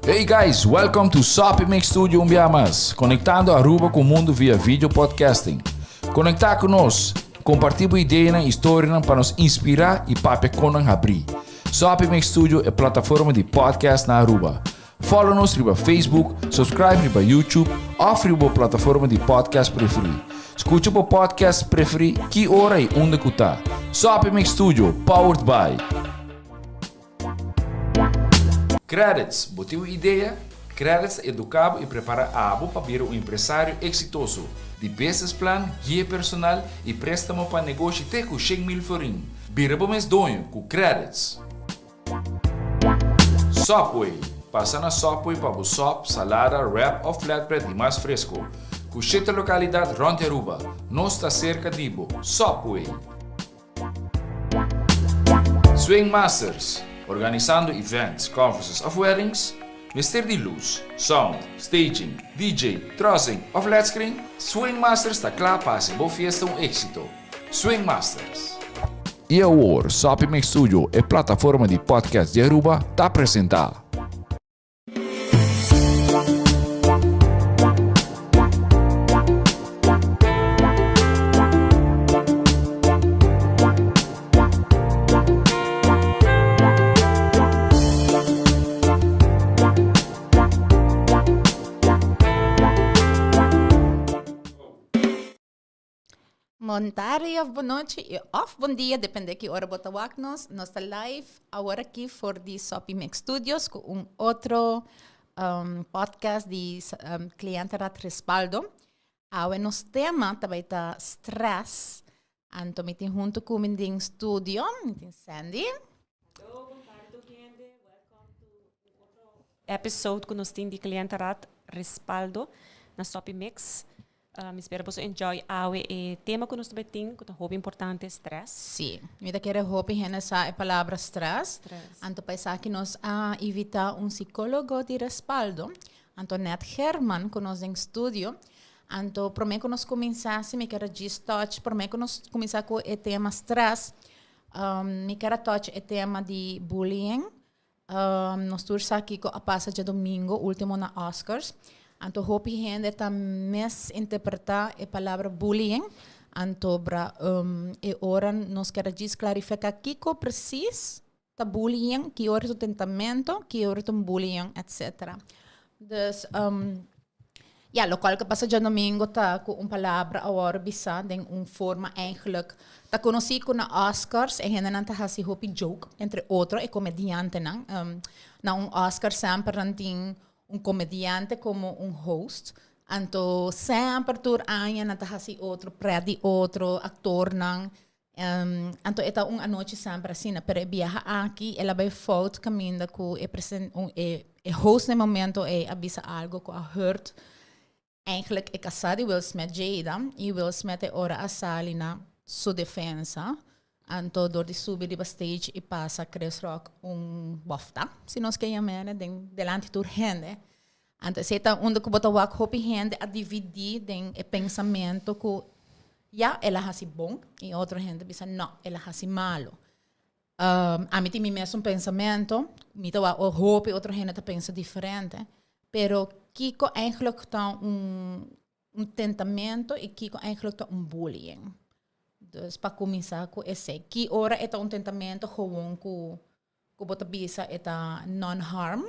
Hey guys, welcome to Sopi Mix Studio Umbiamas, conectando Aruba com o mundo via vídeo podcasting. Conectar conosco, compartilhar ideias e histórias para nos inspirar e para nos abrir. Sopi Mix Studio é a plataforma de podcast na Aruba. Follow-nos no Facebook, subscribe no YouTube ou na plataforma de podcast preferida. Escute o podcast preferido que hora e onde que está. Sopi Mix Studio, powered by Credits. Botiu ideia? Credits educava e prepara a abo para ser um empresário exitoso. De business plan, guia personal e préstamo para negócio até com 100,000 forinhos. Bira para mês donho com Credits. Subway. Passa na Subway para o sop, salada, wrap ou flatbread e mais fresco. Com 7 localidades ronde Aruba. Nós está cerca de Ibo. Subway. Swing Masters. Organizando events, conferences of weddings, mister de luz, sound, staging, DJ, trussing of flat screen, Swing Masters está claro para ser boa fiesta um êxito. Swing Masters. E agora, Sopi Mix Studio é plataforma de podcast de Aruba, está apresentar. Bom tarde ou boa noite, ou bom dia, depende de que hora você está nós. Nós estamos live agora aqui for the Sopi Mix Studios com outro podcast de cliente de respaldo. Agora, nosso tema também está stress. Então, me junto com o em estúdio, Sandy. Hello, boa tarde, gente. Welcome to outro episode que nós temos de cliente de respaldo na Sopi Mix. Espero que você enjoy o tema que nós temos, que é muito importante, stress. Sim, eu quero hope essa palavra stress. Então, pensar que nós evitar psicólogo de respaldo. Então, Net Herman, que nós em estúdio. Então, para mim, que nós começasse, me quero just touch, para mim, que nós começar com o tema stress, me quero touch o tema de bullying. Nós estamos aqui com a passa de domingo, último na Oscars. Então, hope gente também interpretar a palavra bullying. Então, e ora nós queremos clarificar que precisa da bullying, que hora o tentamento, que hora o bullying, etc. Então, local que passa de domingo tá com uma palavra agora bisa de uma forma eigenlijk tá conhecido com na Oscars e gente não tá assim hope joke entre outro e comediante não na Oscar sempre não tem comediante como host. Então, sempre por ano, não está assim outro, predi outro, actor, não. Então, é uma noite sempre assim, mas viaja aqui, ela vai foto caminho com o host no momento e avisa algo que a hurt. Eigenlijk é casado e Will Smith Jada, e Will Smith é ora a sala na sua defesa. Então, door de subir de stage e passa Chris Rock bofta. Se nós queremos, delante de gente. Então, se está onde que bota o hope gente a dividir o pensamento que ela é assim bom e outra gente pensa não, ela é assim malo. A mim tem mesmo pensamento, me dá o hope e outra gente pensa diferente. Pero Kiko eigenlijk está tentamento e Kiko eigenlijk está bullying. Dus para começar com esse, que ora é um tentamento gewoon que bota bisa é non-harm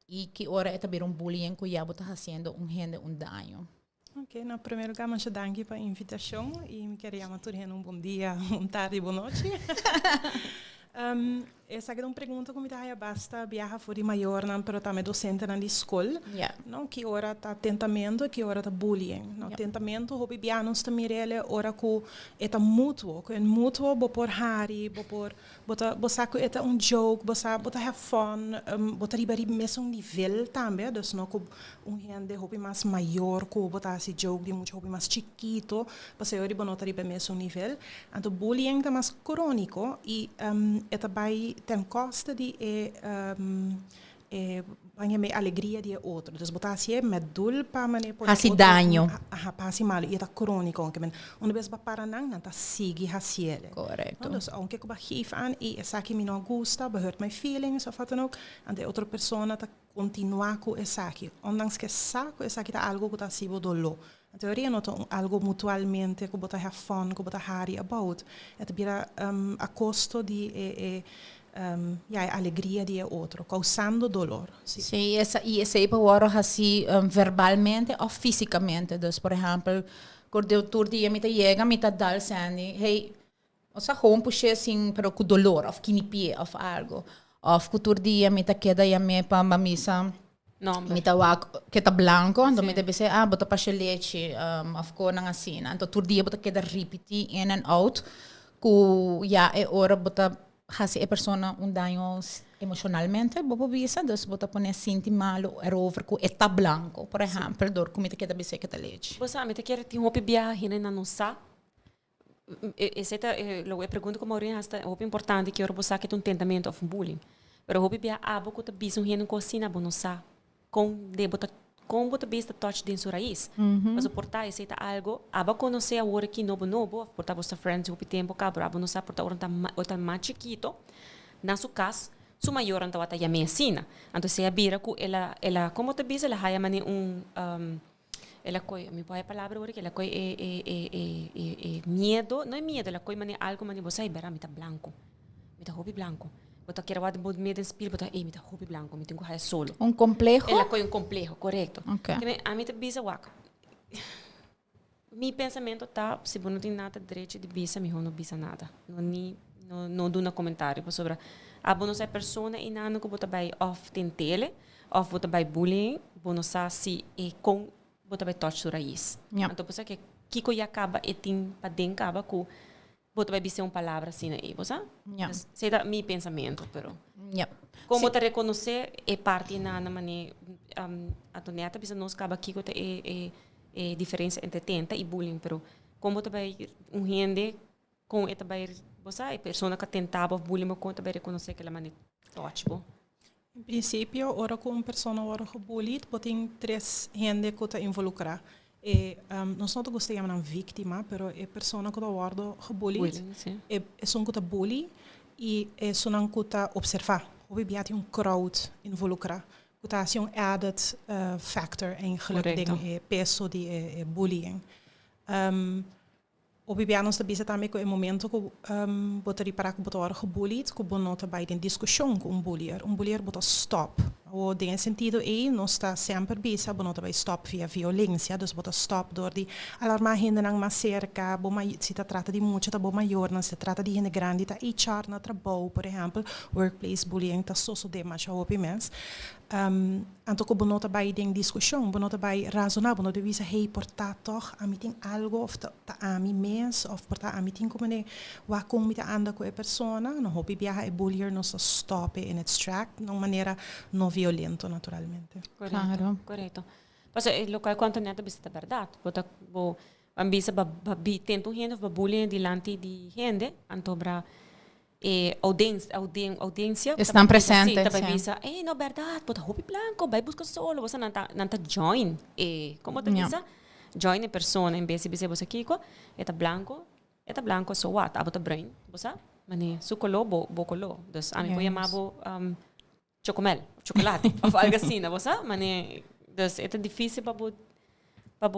e que ora é também bullying que já bota fazendo gente dano. Ok, no primeiro lugar, muito danke pela invitação e me queria chamar todo mundo bom dia, boa tarde, boa noite. Essa é uma pergunta que me dá basta viajar fora maior, não, pero também docente na escola. Não, que hora tá tentamento, que hora tá bullying. Não, tentamento, hobby bianos também ele hora que é mútuo, que é mútuo, bo por hari, bo por botar que é joke, botar have fun, botar riba mesmo nível também, dus não que gente hobby mais maior, que botar esse joke de muito hobby mais chiquito, você hora botar riba mesmo nível. Então bullying tá mais crônico e é também tem custa de banha me alegria de outro. Dus botar assim met doel para mane por Hasi daño. Pasi mal e tá crônico que men onde vez ba para não tá sigue hasiele. Correcto. Dus aunque eu geef aan e essa que me não gusta, hurt my feelings of wat dan ook, en de outra persona tá continuar com essa aqui. Ondanks que saco essa aqui tá algo que tá sibo dolo. A teoria não é algo mutualmente que bota have fun, que bota harry about. É vira a custo de a alegria de outro, causando dolor. Sí, sí essa aí pode assim verbalmente ou fisicamente. Dus, por exemplo, quando eu tur dia me chega, me tá dal sandi, hey, o sa gewoon puxe assim, pero com dolor, ou kinipie, ou algo. Ou que tur dia me tá queda e me pa mamisa. Me tá que tá branco, então me deve ser bota pa leite, of ko nang asina. Então tur dia bota queda repetir in and out, ku é hora bota hasi a persona daño emocionalmente, bobo bisa, dus bota pone sinti malo erover ku eta blanco, por exemplo, dor ku me te queda bise que ta leite. Você me te quer ti hopi bia hina na nossa. Essa lo é pergunta como orin hasta hopi importante que você que um tentamento of bullying. Pero hopi bia abo ku ta bisu hina ko sina bonosa com de bota com bota bista touch din sua raiz. Mas o portar esse algo, aba conhecer a hora que novo, portar você friends hopi tempo cabra, abo não sabe portar outra mais chiquito, na sua casa, sua maior anda wata ya mesina. Então se a bira ku ela como te bisa ela haya mani ela coi, me põe a palavra agora que ela coi medo, não é medo, ela coi mani algo mani você ibera me tá branco. Me tá hopi branco. Bota quer wad bod medo espírito, bota me tá hopi branco, me tenho que solo. Complejo? Ela coi complejo, correto. Okay. Que a mim te bisa waka. Mi pensamento tá, se você não tem nada direito de bisa, me não bisa nada. Não dou um comentário sobre a bonosa persona e não que bota vai off tentele, off bota vai bullying, bonosa se e com bota vai touch sur raiz. Então você que kiko ya acaba e tem para dentro acaba com bota vai ser uma palavra assim aí, você? Sei da mi pensamento, pero. Como te reconhecer é parte na maneira a toneta bisa nós acaba kiko te diferença entre tenta e bullying, pero como te vai gente com eta vai você a pessoa que tentava bullying com te vai reconhecer que ela maneira ótimo. Em princípio, ora com uma pessoa ora bullied, tem três gente que está involucrada. E nós não gostamos de uma vítima, pero é pessoa que está ordo bullied. É só que está bully e é só que está observar. Hoe biat een crowd involucrado. Que está assim added factor eigenlijk ding peso de bullying. O bibianos também também com o momento que botaria para que botar gebullied, que bom nota bij de discussão com bullier botar stop. O de sentido aí não está sempre bisa, bom nota bij stop via violência, dus botar stop door die alarmar gente não mais cerca, bom se trata de muito, tá bom maior, não se trata de gente grande, tá HR na trabalho, por exemplo, workplace bullying tá só de mais ao opimens. Então que bom nota bij de discussão, bom nota bij razonar, bom nota visa hey portar toch a mim tem algo of tá a mim mens of portar a mim tem como né wa com mim anda com a pessoa, não hope viaja e bullier não se stop e extract de uma maneira não violenta naturalmente. Claro. Correto. Mas o local quanto neta bisa é verdade. Bo ambisa babi tento gente ba bullying dilante de gente, antobra audiência estão presentes. Também bisa, não verdade, bota hopi blanco, vai buscar solo, você não tá join. Como te bisa? Join a pessoa em vez de você kiko, eta blanco so what? Abota brain, você? Mane sucolo bo colo. Dus a mim ko chamavo chocolate, ou algo assim, você? Mane dus é difícil para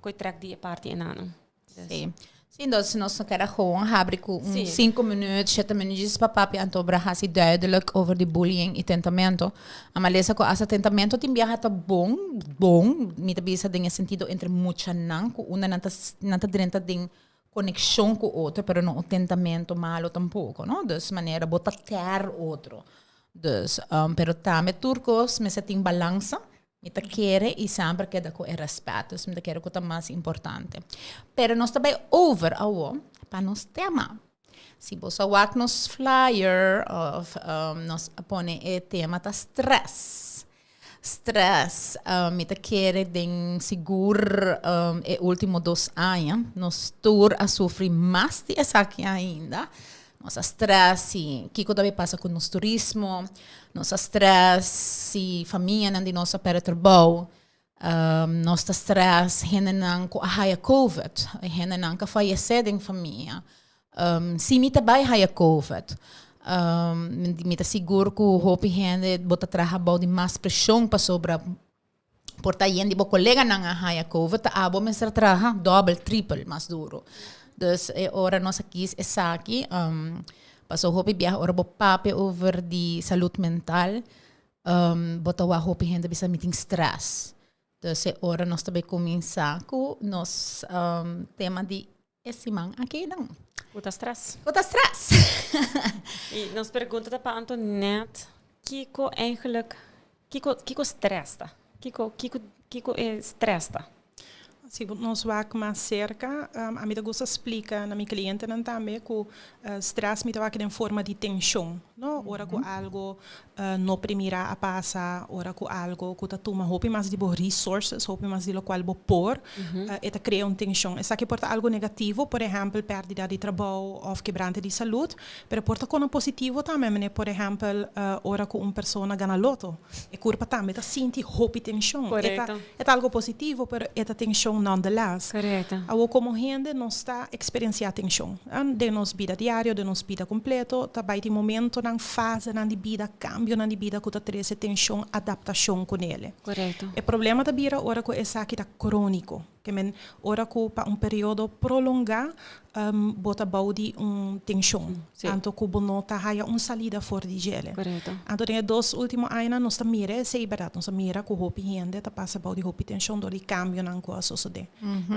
coi track die parte enano. Sim. Sim, dus nós queremos gewoon abrir com 5 minutos, 7 minutos para papi antobra hasi duidelijk over die bullying e tentamento. Maar lees ako as tentamento tem viaja bom, me tabisa ding sentido entre mucha nan, com una nanta direnta ding conexão com outro, pero não o tentamento malo tampouco, não? Dus maneira bota ter outro. Dus, pero também turcos me setem balança. Me quer e sempre queda com o respeito, me quer que é mais importante. Pero nós também over para nos tema. Se você olhar nos flyer, nós põe o tema da stress. Stress, me quer de seguro e último 2 anos, nós tur a sofrer mais dessa aqui ainda. Nossa stress, o que também passa com o turismo, nossa stress, si família não de nossa perturbou. Nossa stress, hene não com a COVID, hene não que fallecer em família. Se me também a COVID. Me tá seguro que o hopi hene bota trabalho de mais pressão para sobre porta gente bo colega não a COVID, abo me ser traha double, triple mais duro. Dus ora nós aqui passou hopi viajar ora bo pape over de saúde mental. Bota o hopi gente bisa meeting stress. Dus ora nós também começar com nos tema de esse man aqui não. Uta stress. Uta stress. E nos pergunta para Antoinette, Kiko eigenlijk, Kiko stressa. Kiko stressa. Se nós vamos mais cerca, a minha gosta explica na minha cliente também que stress me dá em forma de tensão, não? Ora com algo não primeira a passar, ora com algo que tá toma roupa mais de resources, roupa mais de lo qual por, eta cria tensão. Essa que porta algo negativo, por exemplo, perda de trabalho ou quebrante de saúde, pero porta com positivo também, por exemplo, ora com pessoa ganha loto, e curva também tá sente roupa tensão. Eta algo positivo, pero eta tensão nonetheless. Correto. Ao como gente não está experienciando tensão. De nos vida diário, de nos vida completo, também de momento na fase na vida cambio na vida que tá traz tensão, adaptação com ele. Correto. O problema da vida ora que essa aqui tá crônico, que men ora que para período prolongado bota baudi tensão. Anto que bonota haya salida fora de gele. Correto. Anto tem dois últimos anos nós mira, sei verdade, nós mira que hopi gente tá passa baudi hopi tensão do cambio na coisa sucede.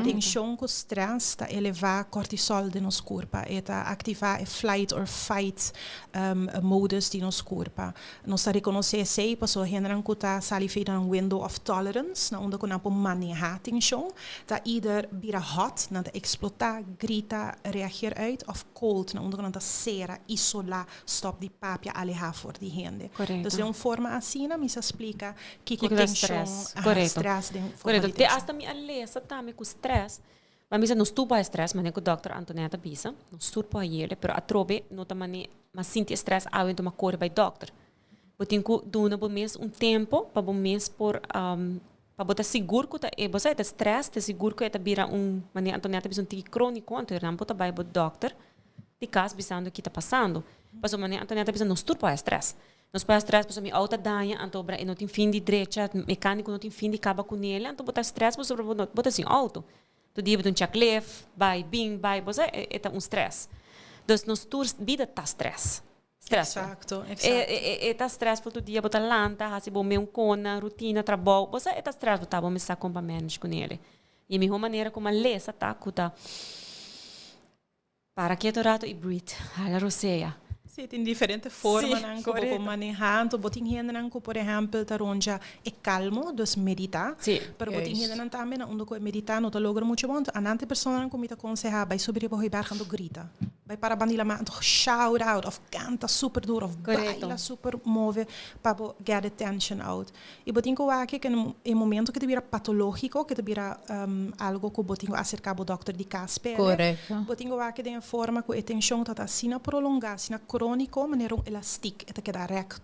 Tensão com stress tá elevar cortisol de nos corpo, eta ativar flight or fight modus de nos corpo. Nós tá reconhecer sei passou gente que tá sali feita um window of tolerance, na onde que não pode manejar tensão, tá either bira hot, na tá explotar, grita, reageer uit, of cold, na onde que não tá cera, isolar, stop de papia, alejar for de gente. Correto. Dus de uma forma assim, me se explica que com tensão, stress de correto. Te hasta me alesa também com stress. Mas misa nos tuba stress, mas o Dr. Antoinette bisa, nos turpa ele, pero a trobe nota mane, mas sinti stress ao então uma cor by doctor. Botin ku duna bo mês tempo para bo mês por para botar seguro que tá você tá stress, tá seguro que tá vira mane Antoinette bisa tique crônico, então não pode vai bo doctor. De caso bisando que tá passando. Mas mane Antoinette bisa nos turpa stress. Nos para stress, porque me alta danha, então para não tem fim de direita, mecânico não tem fim de caba com ele, então botar stress, porque botar assim alto. Tu dia botar checklist, vai bing, vai, você é stress. Então nos tours vida tá stress. Exato. Tá stress por tu dia botar lanta, hasi bom meu cona, rotina, trabalho, você tá stress botar bom me sa com para manage com ele. E a minha maneira como a lesa tá cuta para quieto rato e breathe, hala roseia. Sim, tem diferentes formas de manejar. Então, botin gente, por exemplo, taronja é calmo, dus meditar. Sim. Pero botin gente também, onde que meditar não te logra muito bom. Anante pessoa como te aconselha, vai subir para o berg quando grita. Vai para bandila maar toch shout out of canta super duro of baila super move para get attention out. E botin que aqui que em momento que te vira patológico, que te vira algo que botin acerca do doctor de casper. Correto. Botin que aqui de forma que a tensão tá assim prolongada, assim crônico, maneira elástico, eta queda rec,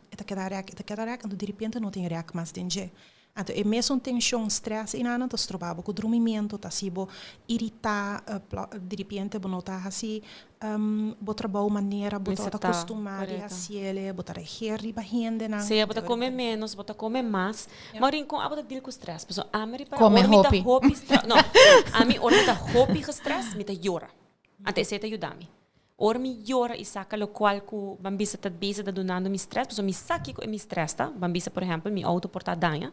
então de repente não tem rec mais dentro. Então, é mesmo tensão, stress, e nada, tá trobava com dormimento, tá se bo irritar, de repente, bo nota assim, bo trabalho maneira, bo tá acostumado a assim ele, bo tá reagir riba rende, não. Sim, bota comer menos, bota comer mais. Mas com a bota deal com stress, pessoal, a mim para come hopi, não, a mim ormita hopi com stress, me tá llora, até se te ajudar-me. Or mi llora e saca lo qual ku bambisa tá bisa da donando mi stress, porque mi saki ko mi stress tá, bambisa por exemplo, mi auto porta danha.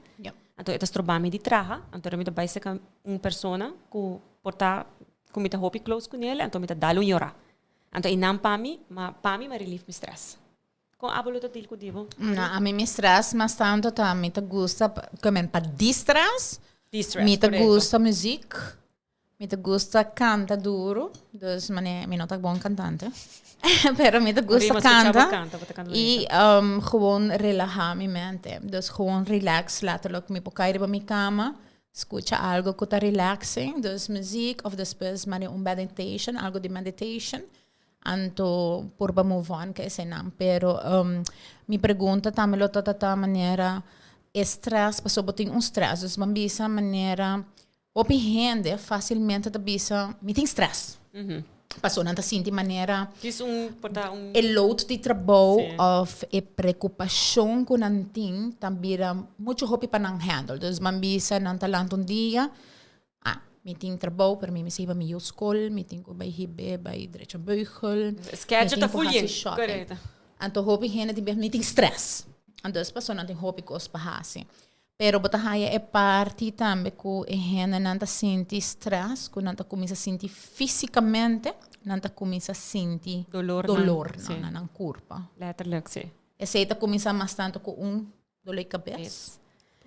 Então etas trobami di traha, então mi da baisa ka persona ku porta ku mi ta hopi close ku nele, então mi ta dalu llora. Então inam pami ma relief mi stress. Com abolo ta dil ku dibo. A mim me stress, mas tanto tá, me ta gusta, como para distress, me ta gusta música. Me gusta canta duro, dus me não tá bom cantante, pero me gusta canta e gewoon relaxar minha mente, dus gewoon relax, later me pode cair para minha cama, escuta algo que tá relaxing, dus muziek of depois meditation, algo de meditation, Anto por move on que esse não, pero me pergunta também lo tata maneira stress, passou botin stress, dus man bisa maneira op rende facilmente da bisa me tem stress. Passou nanta sinti maneira e load de trabalho of e preocupação com nantin também muito hopi para não handle. Dus man bisa nanta lanto dia me tem trabalho para mim me saiba me escola, me tem que vai hibe, vai direito beugel. Schedule tá full correto. Anto hopi rende de me tem stress. Anto passou nanta hopi cos para pero bota haya é parte também que a gente não sente stress, que não começa a sentir fisicamente, não começa a sentir dolor na corpo. Letterlijk, sim. E se está começa mais tanto com dor de cabeça.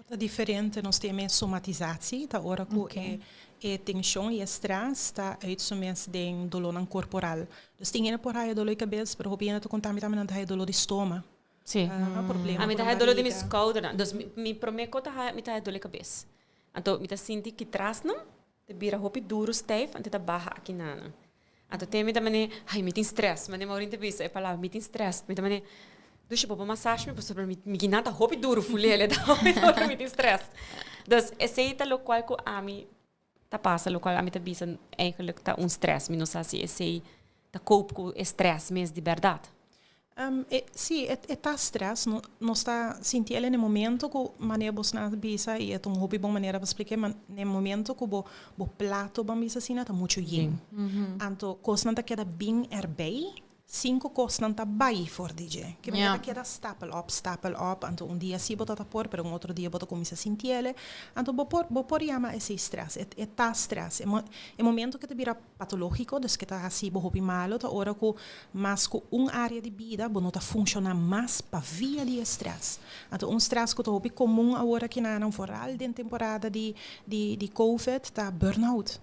É diferente, nós temos somatização, tá hora que é tensão e stress, tá uitsumes de dolor corporal. Dus tem por aí dor de cabeça, pero hobby to contar também não dor de estômago. Sim. Problema. A mim tá dolor de minha escada, então me prometo que me tá dor de cabeça. Então me tá senti que traz não, te vira roupa duro stijf, então tá barra aqui nana. Então tem me também, ai me tem stress, mas nem mais inte bisa, é palavra me tem stress, me também deixa para massagem, mas sobre me que nada roupa duro fulele, tá me tem stress. Então esse é o qual que a mim tá passa, o qual a mim tá bisa eigenlijk tá stress, me não sei se esse tá cope com stress mesmo de verdade. Sim, é stress, não está sentindo no momento que maneira você não bisa e é um hobby bom maneira para explicar, mas no momento que o prato bom bisa assim está muito yin. Então, coisa não queda bem erbij, 5 coisas não está bem for DJ. Que maneira queda stapel up. Então dia sim bota por, pero outro dia bota começa a sentir ele. Então por chama esse stress, é tá stress. É momento que te vira patológico, dus que tá assim hobby malo, tá hora que mas com área de vida, não tá funciona mais para via de stress. Então stress que tá hobby comum agora que na foral de temporada de COVID, tá burnout.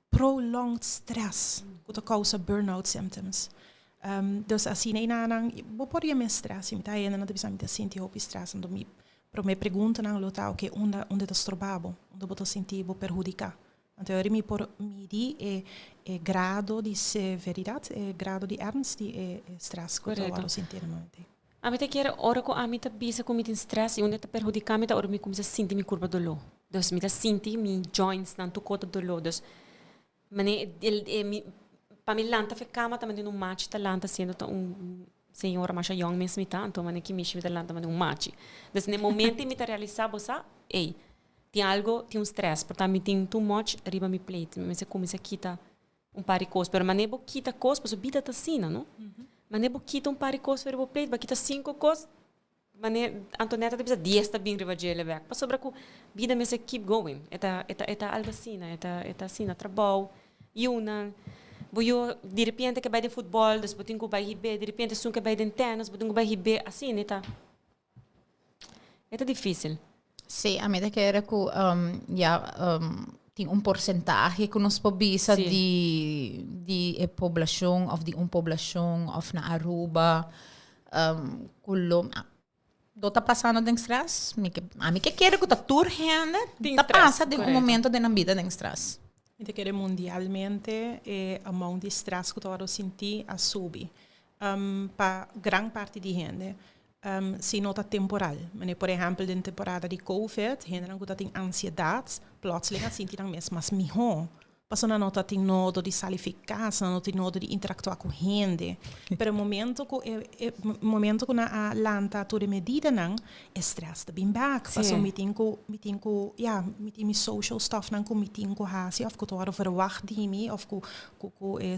Prolonged stress que tá causa burnout symptoms. Dus assim nem nada, vou pôr mais stress, me tá aí não deve me sentir hobby stress, então me pergunta não local que onde tá estrobado, onde vou sentir vou perjudicar. Então eu me por medir é grado de severidade, é grado de ernst de stress que eu vou sentir no momento. A mim te quer hora que a mim te bisa com muito stress e onde te perjudicar me tá hora me começa a sentir minha curva dolor. Dus me tá sentir minha joints não tu cota dolor, dus mane para mim lanta fica cama também no match tá lanta sendo senhora mais young mesmo tá então mane que me tá lanta também match dus no momento me tá realizar bossa tem algo tem stress portanto me tem too much riba me plate me se começa a quitar par de coisas pero mane bo quita coisas porque vida tá assim não mane bo quita par de coisas riba plate ba quita 5 coisas mane Antoneta te precisa 10 tá bem riba gele back para sobra que vida me se keep going eta algo assim eta assim trabalho e uma eu de repente que vai de futebol, depois tenho que vai hibe, de repente sou que vai de tênis, depois tenho que vai hibe, assim, é difícil. Sim, a medida que era que tem porcentagem que nós pobisa de população ou de população ou na Aruba, kulo do tá passando de stress, a mim que quer que tá turhende, tá passa de momento de na vida de stress. Então, que mundialmente a amount de stress que eu senti a subir. Para grande parte de gente, se nota temporal. Mas, por exemplo, na temporada de COVID, gente tem ansiedade, plotseling sentir mesmo, mas melhor. Passando não tem nodo de salificação, não tem nodo de interactuar com gente. Pero momento que na lanta toda medida não, stress tá bem back. Passou meeting social stuff não com meeting com hasi, of que tu verwacht die me, of que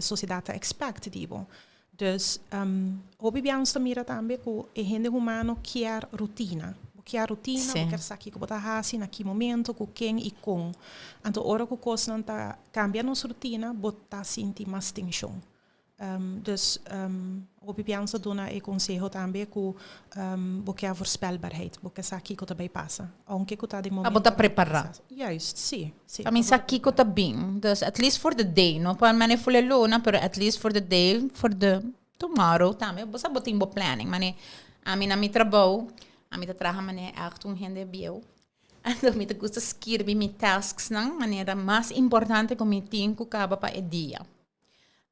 sociedade expect dibo. Dus hobby bem sta mira também que gente humano quer rotina. Que a rotina, porque sabe que botar hasi naquele momento, com quem e com. Então, hora que coisa não está cambiando nossa rotina, botar sentir mais tensão. Dus, o pensa dona e conselho também que porque a voorspelbaarheid, porque sabe que também passa. Aunque que está de momento. A botar preparar. Juist, sim. A mim sabe que está bem. Dus, at least for the day, não para mane full luna, pero at least for the day, for the tomorrow também. Você botar em bo planning, mane. A mim na mi trabalho. A mim trabalha maneira achtung gente bio. Então me gusta escrever minhas tasks na maneira mais importante que me tenho que acabar para o dia.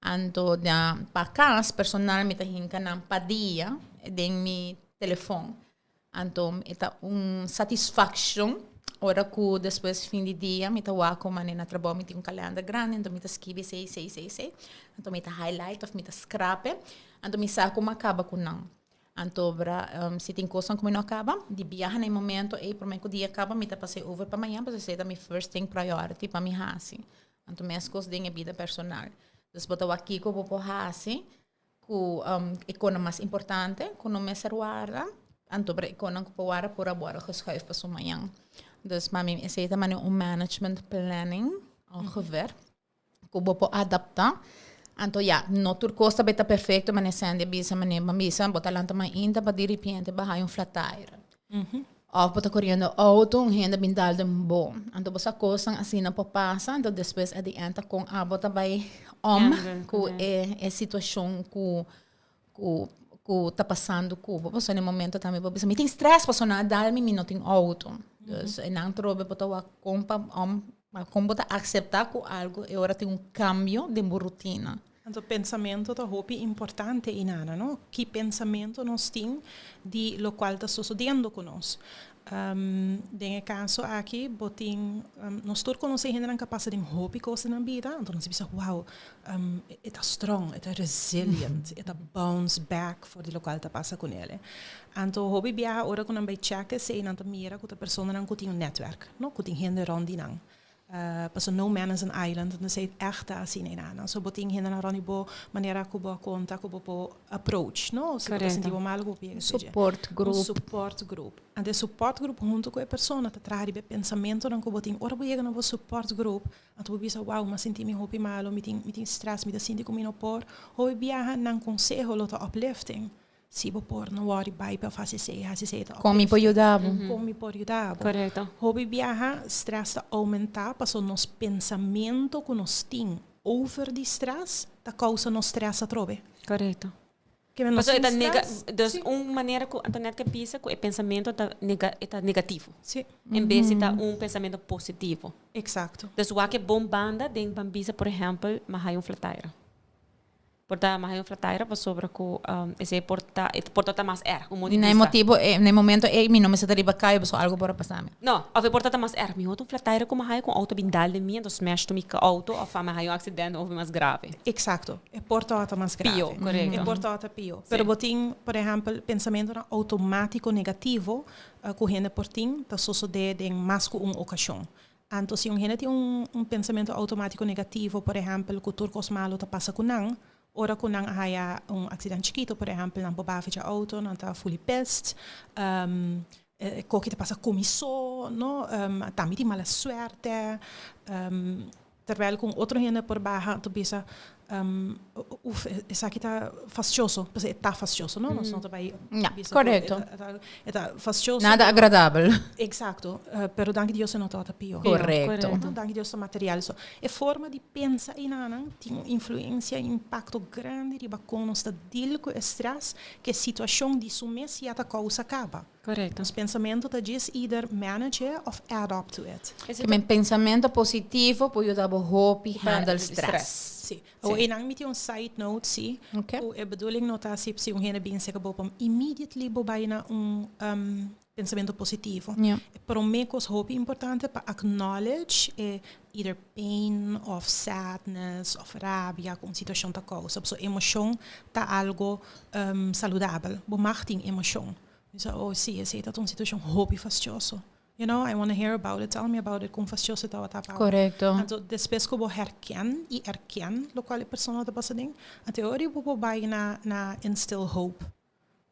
Anto da pakas personal mita hinka ng padia den mi telefone. Anto ita satisfaction ora ku después fin di dia mita wako man na trabaho mita un calendar grande anto mita skibi sei. Anto mita highlight of mita scrape. Anto misa ko makaba kunang. Anto bra se tem coisa como não acaba de viajar no momento e por mim que o dia acaba mita passei over para amanhã para ser mi first thing priority para mi hasi. Anto minhas coisas de vida personal. Dus botaw aqui ko po hasi ku ikona mas importante kuno me serwara anto bre ikona ko powara por agora geschuif pa sumayang. Dus mami ese man management planning ongeveer ko po adapta anto ja no tur costa beta perfecto man esende bisa misa botalanta ma inda pa di repente ba hay un flat tire. Of bota correndo auto um renda bindal de bom. Anto bosa coisa assim não passa, então depois é de enta com a bota vai com é situação que tá passando com você no momento também você me tem stress para sonar dar-me não tem auto. Então não trobe bota wa com bota aceitar com algo e agora tem cambio de rotina. Então, pensamento é muito importante in Ana, não? Que pensamento nós temos de lo qual está sucedendo conosco. Nesse caso aqui, nós todos conhecemos a capacidade de hobby coisa na vida, então nós pensamos, wow, é strong, é resilient, é bounce back for de lo qual está passando com ele. Então, o hobby viaja agora quando vai checar se não mira que a pessoa não tem netwerk, não que tem gente rond não. Paso no man is an island en dan zei echt assim in ana so boting hin na ronibo maneira kubo conta kubo po approach no se sentivo mal go pie support group and the support group junto com a persona ta trari be pensamento non kubo ting ora boiega no support group anto bo bisa wow ma senti mi hopi malo mi ting stress mi da senti come no por ho biaha nan consejo lo ta uplifting si bo por no worry bai per fase sei come può aiutare come può aiutare corretto hobby viaja stress ta aumenta passo nos pensamento que nos tem over di stress ta causa nos stress trove corretto que passo dus maneira que Antoinette que pensa que o pensamento tá negativo sim em vez de tá pensamento positivo exato dus o que bom banda den bambisa por exemplo mas hay flat tire porta mais flatteira para sobre que esse porta tá mais nem motivo nem momento mi não me senta riba cai só algo para passar não a porta tá mais mi outro flatteira como hai com auto bindal de mim então smash to mica auto ou fama hai um acidente ou mais grave exato é porta tá mais grave pio correto é porta tá pio pero botin por exemplo pensamento automático negativo correndo portin tá sucede em mais que ocasião. Então, se gente tem pensamento automático negativo, por exemplo, que o turcos malo tá passa com não ora kun nang haya acidente chiquito, por exemplo, nang babava de auto, nang tá fully pest, qualquer passa comissão, no, também tem mala suerte, terwijl com outro gente por baixo, tu pensa, isso aqui tá fastioso, porque tá fastioso, não? Nós não tá bem. Correto. Tá fastioso. Nada agradável. Exato, pero dank Deus não tá pior. Correto. Dank Deus material so. É forma de pensar em nada, tem influência, impacto grande de bacon nos tá deal com estresse, que situação de sumesse e a causa acaba. Correto. Os pensamentos tá diz either manage of add up to it. Que meu pensamento positivo pode ajudar o hope handle stress. Sim. O enang met een side note zie. O bedoeling notatie se gente bem se acabou pom immediately bobaina pensamento positivo. Para mim é hope importante para acknowledge either pain of sadness of rabia com situação ta causa. So emoção tá algo saudável. Bo machting emoção. So sim, essa é uma situação hope fastioso. You know, I want to hear about it. Tell me about it. Com fastioso está o tapa. Correto. Então, depois que eu erken lo qual a pessoa está passando, até agora eu vou vai na instill hope.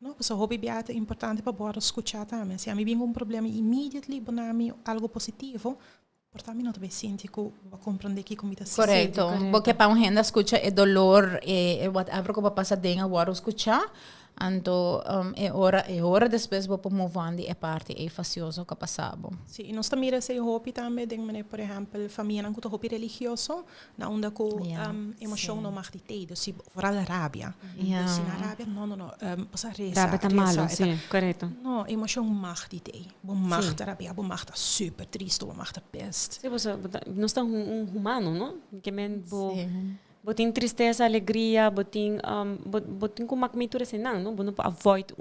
No, porque hope é importante para poder escutar também. Se a mim vem um problema immediately, bonami algo positivo, portanto, não te sente que vou compreender que como está se correto. Porque para um gente escuta é dolor, é whatever que vai passar dentro agora escutar. Então, é hora depois vou promover é parte é facioso que passava. Sim, nós também esse hope também, de por exemplo, família não com hope religioso, na onde com emoção não mais de ter, se vooral rabia. Se na rabia não, passa reza. Rabia tá malo, sim, correto. Não, emoção mais de ter. Bom mais de rabia, bom mais de super triste, bom mais de peste. Sim, você nós estamos humano, não? Que men bo botin tristeza, alegria, botin com magmitura assim, não para avoid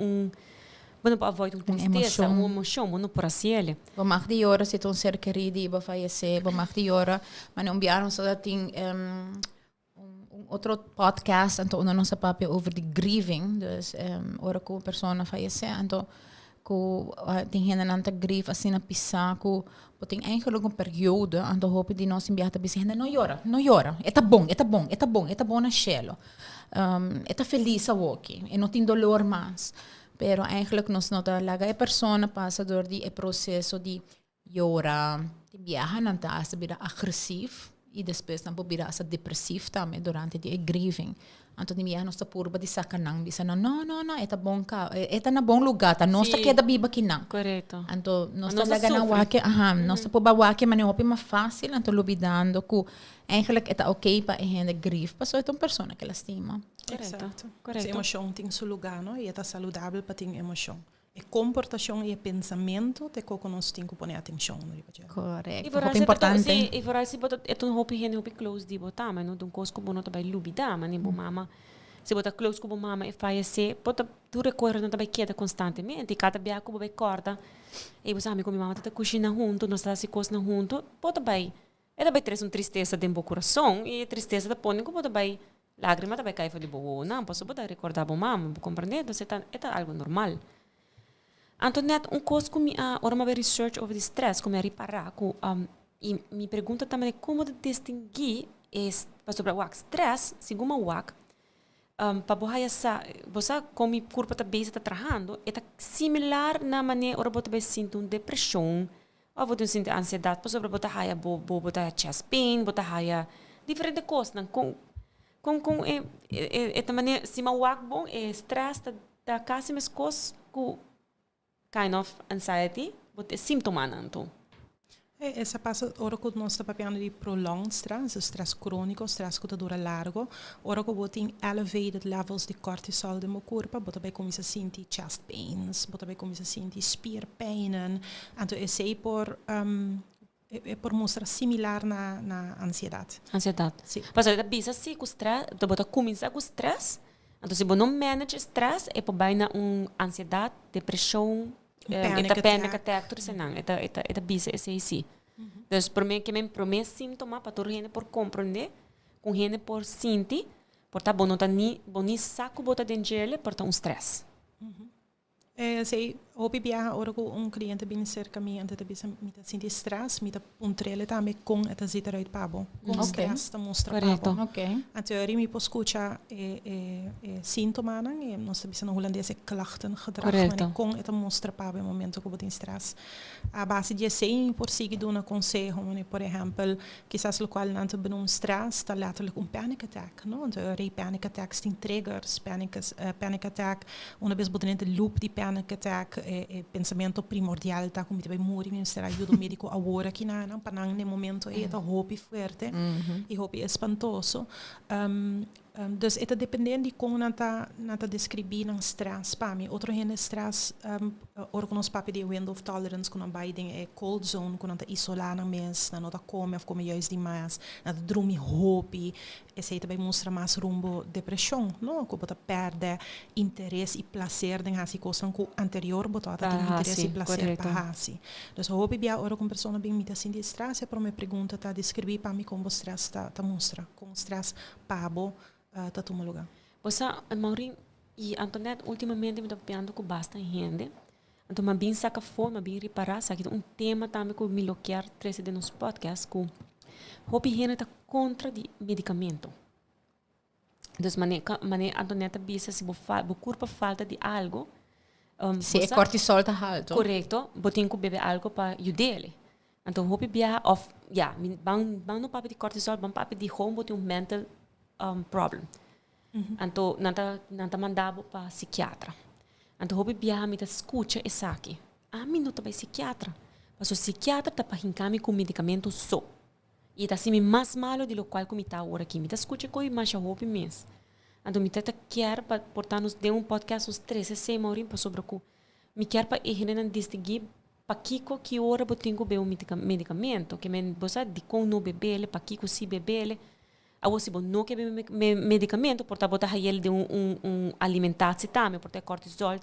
tristeza, uma emoção, não por assim ele. Vamos mag die jaren zit ons ser querido e fallecer, vamos mag die jaren, maar não biaram só dat tem outro podcast, então nós nossa papel over the grieving, dus ora que uma pessoa fallecer, então tem gente nanta grief assim na pisar, que tem eigenlijk een periode, então hoop die nós enviar bisa gente não llora, é bom na cielo, é feliz a walkie, e não tem dolor mais. Pero eigenlijk nós não tá laga a pessoa passa door die processo de llorar, de viajar nanta asa bira agressivo e depois não bira asa depressivo também durante de grieving. Então de nós tá purba de sacanang bisa não, é bom cá, é na bom lugar, tá nós tá queda biba que não. Correto. Então nós tá laga na wake, nós tá purba wake, mas não é mais fácil, então lubidando que eigenlijk é ok para gente grief, passou é uma pessoa que lastima. Correto. A emoção tem seu lugar, não? E é saudável para ter emoção. E comportação e pensamento te que nós temos que pôr atenção. Correto. É importante. E por aí se botar é um hobby close de botar, mas não coisa que não vai lubidar, mas nem mama. Se botar close com mama e fallecer, bota tu recorda não vai queda constantemente. E cada dia que vai corda, e você amigo minha mama tá cozinhando junto, nós tá se cozinhando junto, bota vai. É vai trazer uma tristeza dentro do coração e tristeza da põe que bota vai lágrima também cai de boa, não posso botar recordar bom mama, compreender? Então é algo normal. Antoinette, coisa que ora uma research over the stress, como reparar, e me pergunta também como distinguir sobre o stress, segundo o para você como corpo também está trabalhando, é similar na maneira ora você sente uma depressão, ou você sente ansiedade, por exemplo, você haya botar chest pain, você haya diferente coisas, é maneira se o bom é stress da quase mais coisas que kind of anxiety, but é sintoma nanto. Essa passa ora que nós estamos falando de prolonged stress crônico, stress que dura largo, ora que você tem elevated levels de cortisol de meu corpo, você vai começar a sentir chest pains, você vai começar a sentir spierpijnen, então esse é por mostrar similar na ansiedade. Ansiedade. Sim. Mas a bisa se com stress, você começa com stress, então se você não manage stress, é por baina ansiedade, depressão, panic attack, tudo isso não, é bisa esse aí. Então, para mim, que me promete sintoma para todo mundo por compreender, com gente por sentir, por tá bom, não tá nem saco botar dentro dele, por tá stress. Sei, hobby viaja ora com cliente bem cerca mim, antes de bisa me sentir stress, me puntrele também com esta zita uit pabo, com stress ta mostra pabo. Okay. Então eu me escuta sintoma e nós bisa no holandês klachten gedrag, mas com esta mostra pabo no momento que botem stress. A base de sei por seguir um conselho, por exemplo, quizás o qual não tem stress, está letterlijk panic attack, não? Então panic attacks têm triggers, panic attack, uma vez botem de loop de panic attack pensamento primordial tá como vai morrer ministério ajuda médico agora que não para no momento é tá hope forte e hope espantoso dus é dependendo de como nata descrever um stress para mim outro é stress órgãos papi de window of tolerance quando Biden é cold zone quando nata isolar na mês na nota come juist demais nata dormir hope esse também mostra mais rumbo depressão não que bota perde interesse e prazer em assim coisa que anterior bota tem interesse e prazer para assim dus hope bia ora com pessoa bem mita assim de stress é para me pergunta tá descrever para mim como stress tá mostra com stress pabo tá toma lugar. Você, Maureen e Antoinette, ultimamente me estou pensando com bastante gente. Então, eu bem saca forma, bem reparar, sabe um tema também que me loquear três de nos podcast que hobby gente está contra de medicamento. Então, maneira Antoinette bisa se o corpo falta de algo. Se é cortisol tá alto. Correto, botem que beber algo para ajudar. Então, hobby bia of, bang no papo de cortisol, bang papo de home botem mental problem. Então, nanta mandava para psiquiatra. Então, hobby biaha me escuta essa aqui. Me não tá para psiquiatra. Mas o psiquiatra tá para hincame com medicamento só. E tá assim mais malo de lo qual que me tá agora aqui. Me tá escuta com mais hobby mesmo. Então, me tá quer para portar nos de podcast os 13 Maureen para sobre o me quer para ir distinguir para que hora eu tenho que beber medicamento que me você de com no bebê para que se bebê se você não quer medicamento, porque você tem de alimentação também, porque cortisol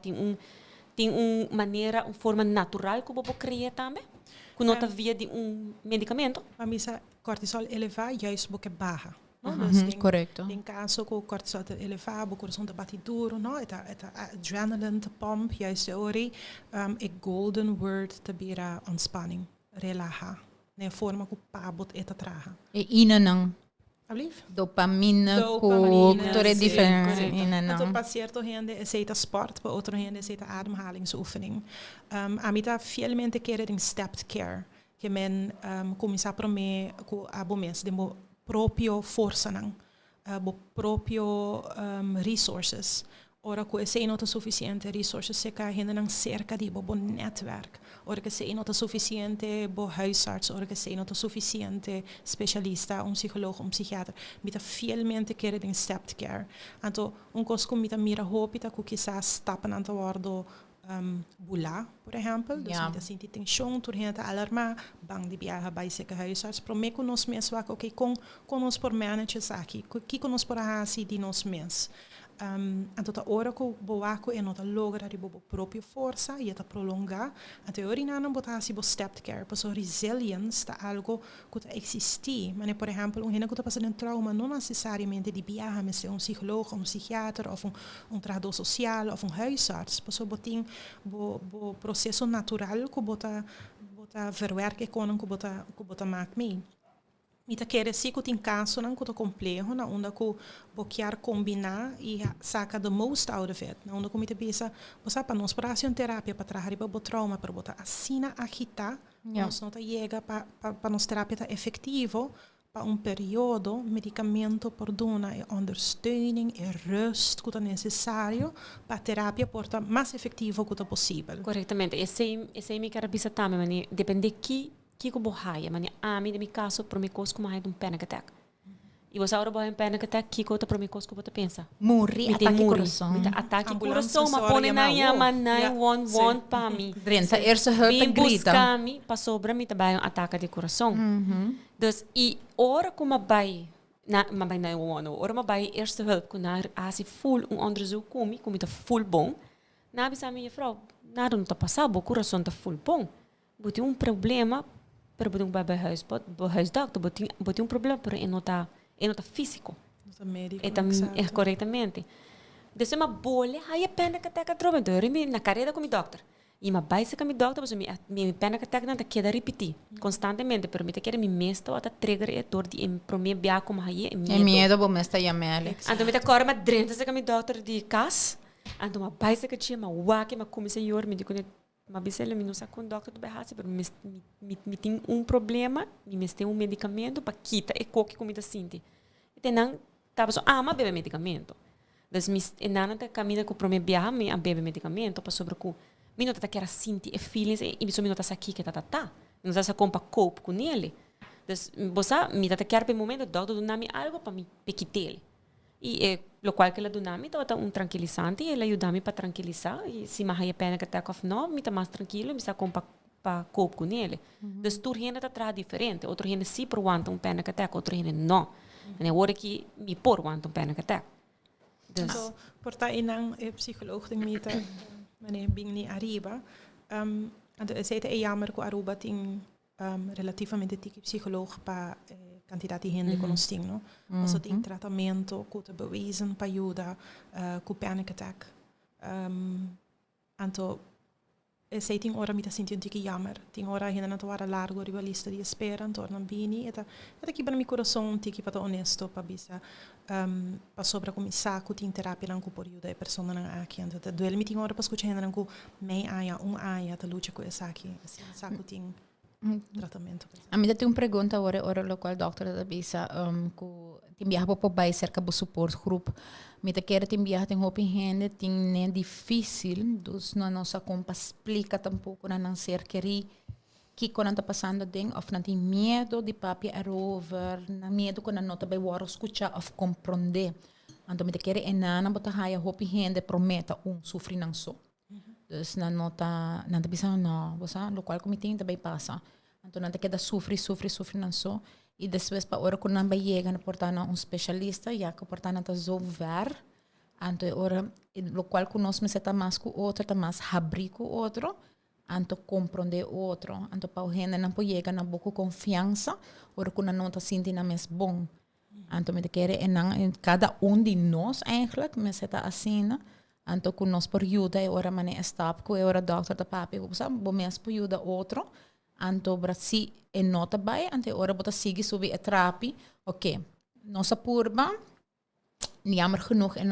tem uma maneira, uma forma natural que você cria também, que não via de medicamento. A mim, cortisol elevado, juist porque barra. Correto. Em caso que o cortisol está elevado, o coração está batido duro, não? É a adrenaline está pump, juist de ori, é golden word te bira ontspanning, relaxa. Na forma que o pabot está traga. E inanang. Alsjeblieft. Dopamina, tudo é diferente. Então, para certa gente, aceita sport, para outra gente, aceita ademhalingsoefening. A mim está fielmente querer em stepped care, que men começar a prometer com a bomens de mo próprio força, bo próprio resources. Ora que se não está suficiente resources, se cá ainda não cerca de bo netwerk. Ora que se não está suficiente bo huisarts, ora que se não está suficiente specialista, psicólogo, psiquiatra. Mita fielmente querer em stepped care. Então, coisa que mita mira hopita que quizás stappen aan te worden bula, por exemplo. Dus mita sinti tensão, turhenta alarma, bang di biaha bij ziekenhuisarts. Prome com nos mens wak, ok, com nos por managers aqui, que com nos por hasi di nos mens. Então, a hora que o boaco é nota logra de boa própria força e está prolongar. Então, a não botar assim bo stepped care, porque resilience está algo que está existir. Mas, por exemplo, gente que está passando um trauma não necessariamente de viajar, mas é psicólogo, psiquiatra, ou trabalhador social, ou huisarts. Porque botin bo processo natural que bota verwerken com que bota maak mee. Mita quer se que tem caso não que complexo, na onde que boquear combinar e saca the most out of it, na onde que mita pensa, você para nós para ação terapia para trabalhar para trauma para botar assina agitar, nós não tá chega para nós terapia tá efetivo para período, medicamento por dona e ondersteuning e rust que é necessário para a terapia porta mais efetivo que é possível. Corretamente, esse me quer pensar também, mas depende que bohaia, mas a mim, no caso, para mim, coisa como um panic attack. E você agora vai um panic attack, que coisa para mim, coisa que você pensa? Morri, ataque coração. Ataque coração, mas põe na yama 911 para mim. Drenta, eerste hulp en grita. Buscar-me, para sobra, me também ataque de coração. Dus, e hora que eu vai na 911, hora eu vai eerste hulp, quando eu full onderzoek kom, como está full bom, na bisa minha frau, nada não está passando, o coração está full bom. Bote problema, pero bote bebê huisdokter, bote problema, pero é nota físico. Nota médico. É corretamente. Desse uma bolha, aí a pena que até que troca, então eu na carreira com o doctor. E uma base com o doctor, porque minha pena que até que não te queda repetir constantemente, pero me te quer me mesta ou até trigger é dor de para mim bia como aí é medo. É medo, bom mesta e amele. Então me te corre uma drenta com o doctor de cas, então uma base que tinha uma wake, uma como senhor me digo mas bisele me não sabe com o doctor do berrasse, mas me tem problema, me tem medicamento para quitar e qualquer comida sinti. E não tava só mas bebe medicamento. Das e não tá caminha com o problema biar me a bebe medicamento para sobre com me não tá quer sentir e feelings e me não tá aqui que tá. Não tá compa cope com ele. Das você me tá quer per momento doctor do nome algo para me pequitele. E lo qual que ela donami tá tranquilizante e ela ajuda-me para tranquilizar e se mais a pena que tá com não me tá mais tranquilo me sa compa para cope com ele. Dus tur gente tá tra diferente, outro gente se por want pena que tá, outro gente não. E hora que me por want pena que tá. Dus so, por tá inang psicoloog ding mita mane bing ni arriba. Ando aceita é jammer que Aruba tem relativamente tiki psicoloog para quantidade de gente que nós temos, não? Mas tem tratamento que te bewijzen para ajudar com panic attack. Então, sei tem hora me tá sentindo tiki jammer, tem hora ainda não tá largo a lista de espera, então não bini, é aqui para meu coração tiki para honesto para bisa, para sobre começar com terapia não com por ajudar a pessoa não aqui, então duele me tem hora para escutar ainda não com mei aia, tá luta com essa aqui, assim, saco tem tratamento. A mim tem uma pergunta ora lo qual doctor da bisa que tem para bai cerca do support group. Me quer tem tem hope gente tem nem difícil, dus não nossa compa explica tampouco na não ser que quando tá passando ding of não tem medo de papi over, na medo quando não tá bem war escutar of compreender. Então me quer enana bota haia hope gente prometa sofrer não só. Dus não tá bisa não, você lo qual como tem também passa. Então não te queda sofre não só E depois para hora quando nós chega portar um especialista, já que portar não zo ver, anto ora lo qual conosco se tá mais com outro, tá mais abrir com outro, anto compreender outro, anto para o gente não pode chegar na boa confiança, ora quando não tá sentindo mais bom. Anto me quer en cada de nós eigenlijk, me se tá assim, anto com nós por ajuda, e ora mané stap, com ora doctor da papi, bo mes por ajuda outro, anto brasi e nota bij, anto ora bota sigi subir a trapi, ok, nossa purba, jammer genoeg en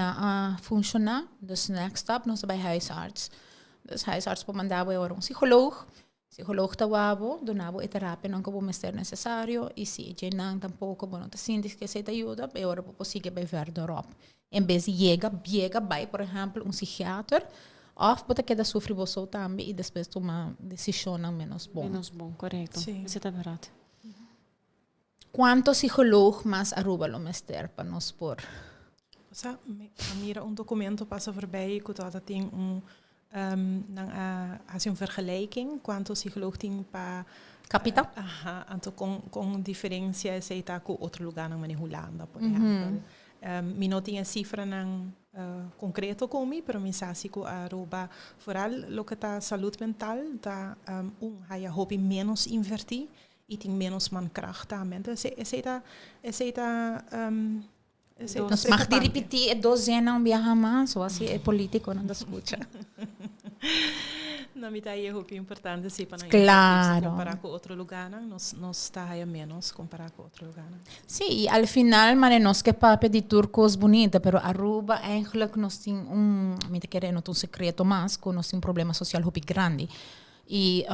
functionar, dus next stap, nossa bij huisarts. Dus huisarts po mandabo ora un psicoloog tawabo, donabo e terapia non como ser necessario, e si je nang tampoco, bueno, te sientes que se te ayuda, e ora po sigue bij verder op. En vez llega bij, por ejemplo, un psiquiatra, of pode queda sofrer você também e depois toma decisão menos bom. Menos bom, correto. Sim. Isso é verdade. Quanto psicólogo mais Aruba lo mester para nós por? Sa mira un documento passa voorbij, dat tem als een vergelijking, quanto psycholoog tem para Capita? Anto com diferença aceita com outro lugar na Holanda, por exemplo. Mi não tinha cifra concreto comigo, mas me sabe que Aruba, vooral lo que tá saúde mental, tá hij hobby menos invertir e tem menos mankracht também. Então, Nós mag die repetir dozena viaja mais, ou assim é político, não escuta. Na mitad é muito importante se para comparar com outro lugar, nós está aí menos comparar com outro lugar. Sim, e al final, mas nós que papo de turcos bonita, pero Aruba eigenlijk nós tem me querendo um secreto mais, que nós tem um problema social muito grande. E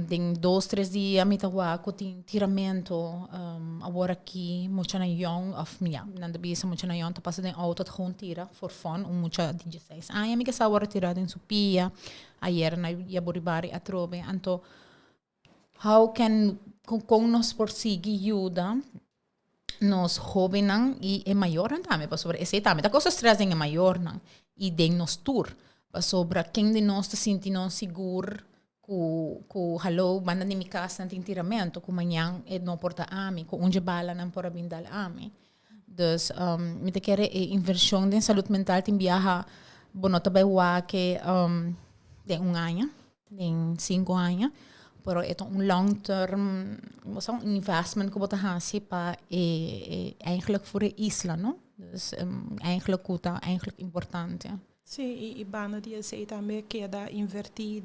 tem 2-3 dias me tawa ko tem tiramento agora aqui muito na young of me não devia ser muito na young tá passando em auto com tira for fun muito 16 ai amiga sa agora tirada em supia ayer na ia boribari a trobe anto how can com nos por seguir ajuda nos jovenan e é maior também para sobre esse também da coisa stress é maior não e den nos tour para sobre quem de nós se sente não seguro ku hello banda ni mi casa ng tiramento ku manyang não porta ami ku onde bala não por bindal ami dus me te quer inversão de saúde mental tem viaja bonota by wa que de ano de 5 anos pero é long term investment que bota hasi pa eigenlijk voor de isla no dus eigenlijk kuta eigenlijk importante sim e banda die se também queda invertir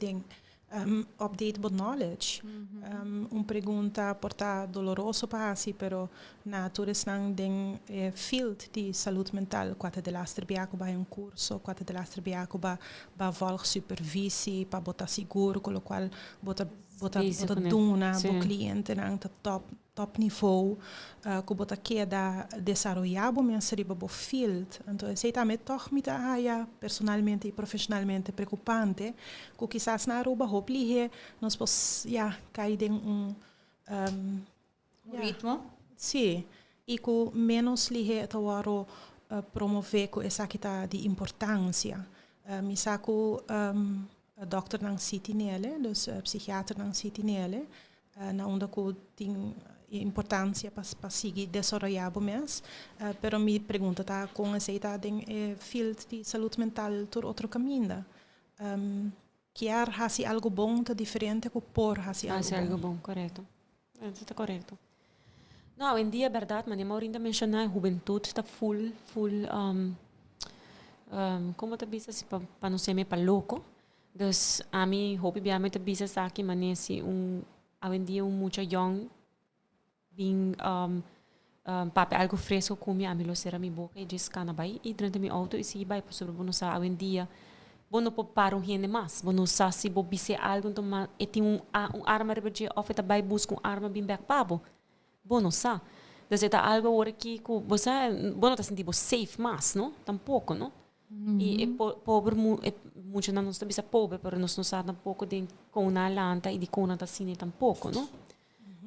update about knowledge. Pergunta porta doloroso para si, pero na turisnang ding field di saúde mental, quate de lastre biaco ba curso, quate de lastre biaco ba volg supervisi, pa bota seguro, con lo qual bota duna, bo cliente nang top niveau, que bota queda desarrollado minha riba bo field. Então, esse também toch me tá personalmente e profissionalmente preocupante, que quizás na Aruba hoplie nós pos cair em ritmo. Sim, e que menos lihe tawaro promover com essa que tá de importância. Me saco dokter nang city nele, dus psiquiatra nang city nele, na onda que tem importância para seguir desarrollado mesmo, pero me pergunta tá com aceita em field de saúde mental por outro caminho. Quer hasi algo bom tá diferente que por hasi algo bom, correto. Está correto. Não, hoje em dia é verdade, mas eu ainda mencionar a juventude está full como tá bisa para não ser meio para louco. Dus a mim hobby biamente bisa sa aqui manesi hoje em dia muito young bem papi algo fresco comi a mim lo será mi boca e diz cana bai e durante mi auto e se vai por sobre bono sa hoje em dia bono pode para gente mais bono sa se bo bise algo então e tem arma rebelde oferta bai busca arma bem back pabo bono sa dus é algo ora que você bono tá sentindo safe mais não tampouco não e pobre muito não está bisa pobre pero nós não sabe tampouco de com na lanta e de com na cine tampouco não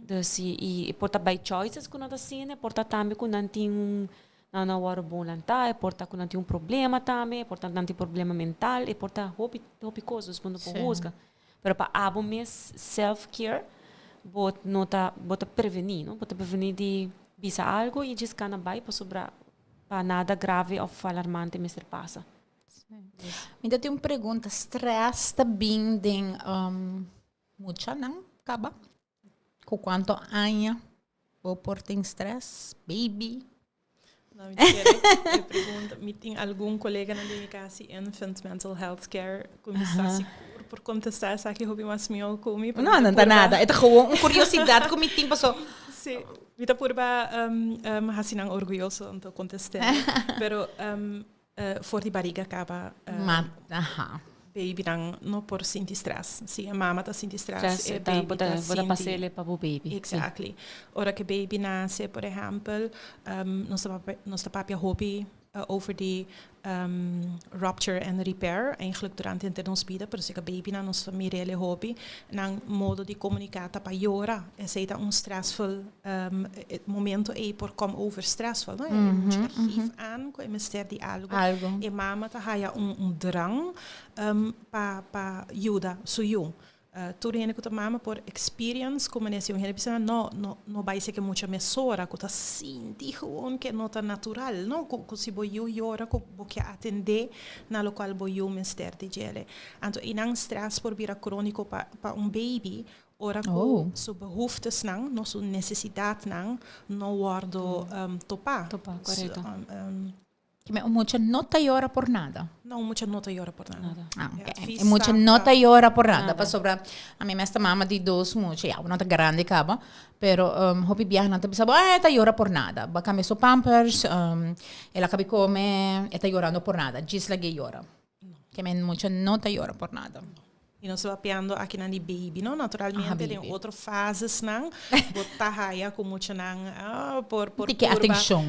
dus e porta by choices com na cine porta também com não tem na hora bom lanta porta com não tem problema também porta não tem problema mental e porta hobby coisas quando por busca pero para abo mes self care bota prevenir, não? Bota prevenir de bisa algo e diz cana vai para sobrar para nada grave ou alarmante me ser passa. Me dá uma pergunta, stress também tem muita não acaba? Com quanto anos ou por tem stress, baby? Não, mentira. Eu pergunto, me tem algum colega na minha casa infant mental health care como está seguro por contestar essa que hobby mais meu comigo? Não dá nada. É gewoon uma curiosidade que me tem passou. Sim, vita purba hasinang orgulhoso então contestar, pero for die barriga acaba baby não por sentir stress. Sim, a mama tá sentir stress, e baby tá sentir passele para o baby. Exactly. Ora que baby nasce, por exemplo, nossa papia hobby over die rupture and repair, eigenlijk durante a internospida, per se que baby na nossa mirele hobby, nang modo de comunicar para llorar, é seita stressful momento e por come over stressful, não é? Moet je geef aan, ko mister de algo. E mama ta haya drang pa ajuda so you. Tudo que a mama por experience como nesse eu pensa não vai ser que muita mesora que tá senti que não tá natural não que se boiu hora que atender na local boiu mister de gele então inang stress por vira crônico para baby ora com sua behoeftes não sua necessidade não guardo topa correto. Mucha nota llora por nada. Não, mucha nota llora por nada. Okay. Mucha nota llora por nada. Para sobra, a minha esta mama de dois, mucha, uma nota grande acaba, pero hopi viaja nada, pensava, esta llora por nada. Baka me so pampers, ela cabe come, está llorando por nada. Gisla que llora. Que me mucha nota llora por nada. E nós estamos aqui na baby, não? Naturalmente, tem outras fases, não? Botar raia com muito, não? Por que atenção.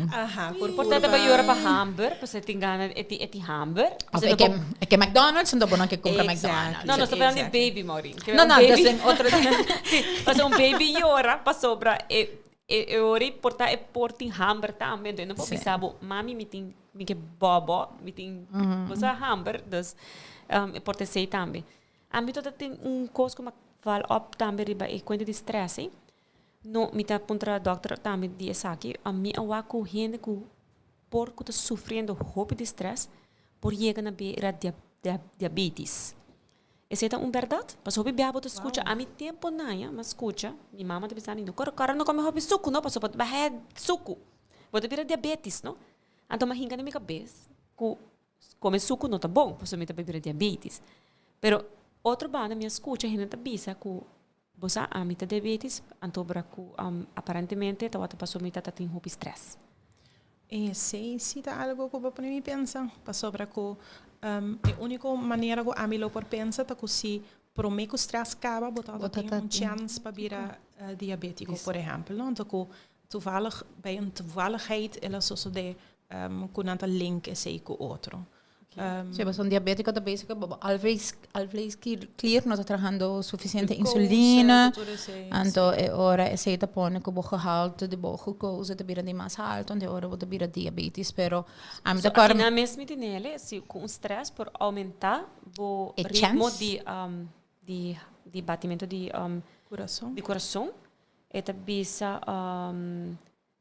Portanto, vai ir para Hamburg, para você ter gana de Hamburg. É que McDonald's, não não que compra McDonald's. Não, nós estamos falando de baby, Maureen. Não, tem outra. Sim, mas baby llora para sobra e ori porta em Hamburg também, não pode pensar, mami me tem que bobo, me tem você Hamburg, dus porta sei também. A mim toda tem coisa que fala op também riba e quando de stress, hein? No, me tá contra doctor também diz aqui, a mim a com gente que por que tá sofrendo roupa de stress, por chega na beira diabetes. Essa é uma verdade? Mas o bebê bota escuta, a mim tempo não, mas escuta, minha mama tá pensando indo, cara não come roupa suco, não, passou para barrer suco, bota virar diabetes, não? Então mas hinga na minha cabeça, que comer suco não tá bom, passou me tá virar diabetes, pero outro banda minha escuta a gente bisa que você a mim tá diabetes, então braco aparentemente tá outra pessoa me tá tendo roupa stress. E se tá algo que eu para mim pensa, passou braco a única maneira que a mim lo por pensa tá que se pro me que o stress acaba, botar chance para virar diabético, por exemplo, não? Então que toevallig bij een toevalligheid ela so de kunanta link é sei com outro. Se você é diabético, também se alvez clear não está trabajando suficiente insulina, então é hora essa está pondo que o gehalte de boa coisa de vira de mais alto, então é hora de vira diabetes, pero a mim agora na mesma nele, se com stress por aumentar o ritmo de batimento de coração, eta bisa